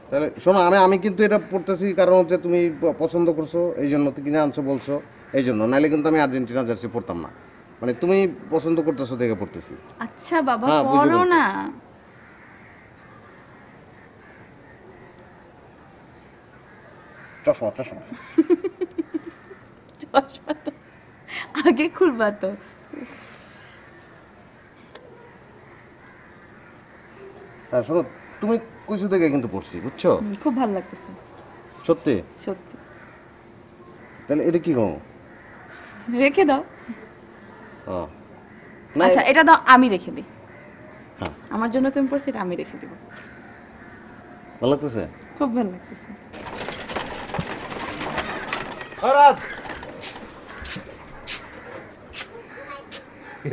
Speaker 9: তাহলে শোনো, আমি কিন্তু এটা পড়তেছি কারণ হচ্ছে তুমি পছন্দ করছো, এই জন্য তো কিনে আনছো বলছো, এই জন্য, নাইলে কিন্তু আমি আর্জেন্টিনা জার্সি পড়তাম না। মানে তুমি পছন্দ করতেছো দেখে পড়তেছি।
Speaker 7: আচ্ছা বাবা,
Speaker 9: হ্যাঁ, বুঝে
Speaker 7: পড়ো
Speaker 9: বলছি।
Speaker 7: না।
Speaker 9: চশমা চশমা
Speaker 7: চশমা তো আগে খুলবা তো।
Speaker 9: হ্যাঁ শোনো, তুমি কইছো দেখে কিন্তু পড়ছি, বুঝছো?
Speaker 7: খুব ভালো লাগতেছে।
Speaker 9: সত্যি?
Speaker 7: সত্যি।
Speaker 9: তাহলে এটা কি করো?
Speaker 7: রেখে দাও।
Speaker 9: ও
Speaker 7: আচ্ছা, এটা দাও, আমি রেখে দিই।
Speaker 9: হ্যাঁ,
Speaker 7: আমার জন্য তুমি পড়ছি, এটা আমি রেখে দিব।
Speaker 9: ভালো লাগতেছে?
Speaker 7: খুব ভালো লাগতেছে।
Speaker 9: রাজ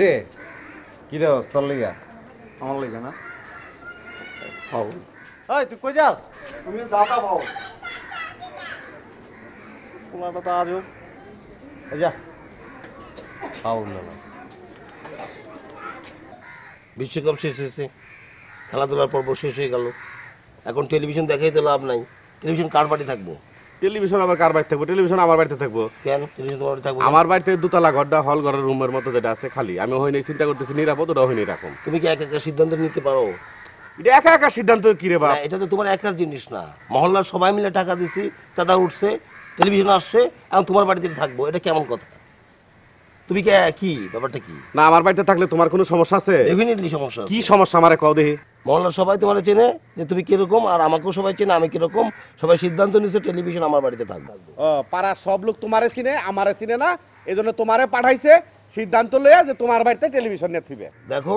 Speaker 9: রে, কি রে তোর লিগা?
Speaker 1: আমার লেগে না।
Speaker 9: ফাউল। এই তুই কই যাস?
Speaker 1: তুমি দাদা পাও।
Speaker 9: পোলাটা তো আজও এই যা ফাউল না।
Speaker 10: বিশ্বকাপ শেষ হয়েছে, খেলাধুলার পর্ব শেষ হয়ে গেল, এখন টেলিভিশন দেখাই তো লাভ নাই। টেলিভিশন কার বাড়ি থাকবো?
Speaker 9: টেলিভিশন আবার কার বাড়িতে থাকবো? টেলিভিশন আমার বাড়িতে থাকবো।
Speaker 10: কেন টেলিভিশন তোমার বাড়ি থাকবো?
Speaker 9: আমার বাড়িতে দুতলা ঘরটা, হল ঘরের রুমের মতো যেটা আছে খালি, আমি হয়নি চিন্তা করতেছি নিরাপদ, ওটা হয়নি রাখুন।
Speaker 10: তুমি কি একা একা সিদ্ধান্ত নিতে পারো?
Speaker 9: এটা একা একা সিদ্ধান্ত কি রে বাপ?
Speaker 10: এটা তো তোমার একার জিনিস না, মহল্লার সবাই মিলে টাকা দিছি, চাঁদা উঠছে, টেলিভিশন আসছে, এখন তোমার বাড়িতে থাকবো, এটা কেমন কথা? তুমি কি ব্যাপারটা কি?
Speaker 9: না, আমার বাড়িতে থাকলে তোমার কোনো সমস্যা আছে?
Speaker 10: ডেফিনেটলি সমস্যা আছে।
Speaker 9: কি সমস্যা আমারে কও দেখি।
Speaker 10: মহল্লার সবাই তোমার চেনে যে তুমি কিরকম, আর আমাকেও সবাই চেনে আমি কিরকম, সবাই সিদ্ধান্ত নিচ্ছে টেলিভিশন আমার বাড়িতে থাকবে।
Speaker 9: ও পাড়ার সব লোক তোমারে চিনে, আমারে চিনে না, এই জন্য তোমারে পাঠাইছে সিদ্ধান্ত লইয়া যে তোমার বাড়িতে টেলিভিশন নিয়ে থিবে।
Speaker 10: দেখো,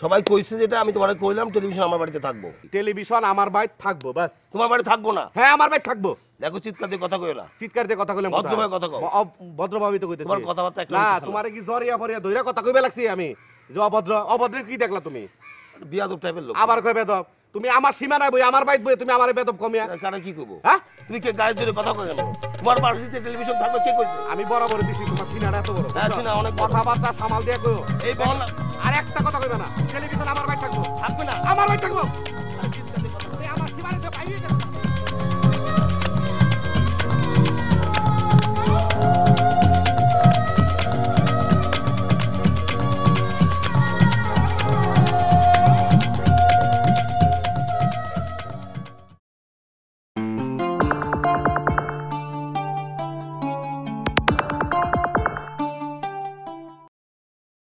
Speaker 10: সবাই কইছে যেটা আমি তোমারে কইলাম, টেলিভিশন আমার বাড়িতে থাকবো।
Speaker 9: টেলিভিশন আমার বাড়ি থাকবো বাস।
Speaker 10: তোমার বাড়ি থাকবো না?
Speaker 9: হ্যাঁ আমার বাড়ি থাকবো।
Speaker 10: দেখো চিৎকার দিয়ে কথা কইও না।
Speaker 9: চিৎকার দিয়ে কথা কইলাম
Speaker 10: ভদ্রভাবে কথা কও।
Speaker 9: ভদ্রভাবে তো কইতেছি।
Speaker 10: তোমার কথাবার্তা একটা
Speaker 9: না
Speaker 10: হইতেছে না।
Speaker 9: তোমারে কি জরিয়া ফরিয়া ধইরা কথা কইবে লাগছি আমি যে অভদ্র? অভদ্রের কি দেখলা তুমি?
Speaker 10: বিয়াদব টাইপের লোক।
Speaker 9: আবার কই বেদব? তুমি আমার সীমানায় বই আমার বাইত বই তুমি আমারে বেদব কমিয়া
Speaker 10: কারে কি কইবো?
Speaker 9: হ্যাঁ
Speaker 10: তুমি কে গায়ে ধরে কথা কই কেন? তোমার বাড়িতে টেলিভিশন থাকবে কে কইছে?
Speaker 9: আমি বরাবর দিছি তোমার সিনাটা এত বড়।
Speaker 10: হ্যাঁ সিনা অনেক বড়।
Speaker 9: কথাবার্তা সামাল দিয়ে কইও।
Speaker 10: এই বল
Speaker 9: আর একটা কথা কইবে না। টেলিভিশন আমার বাইত থাকবো।
Speaker 10: থাকবে না?
Speaker 9: আমার বাইত থাকবো।
Speaker 10: আরে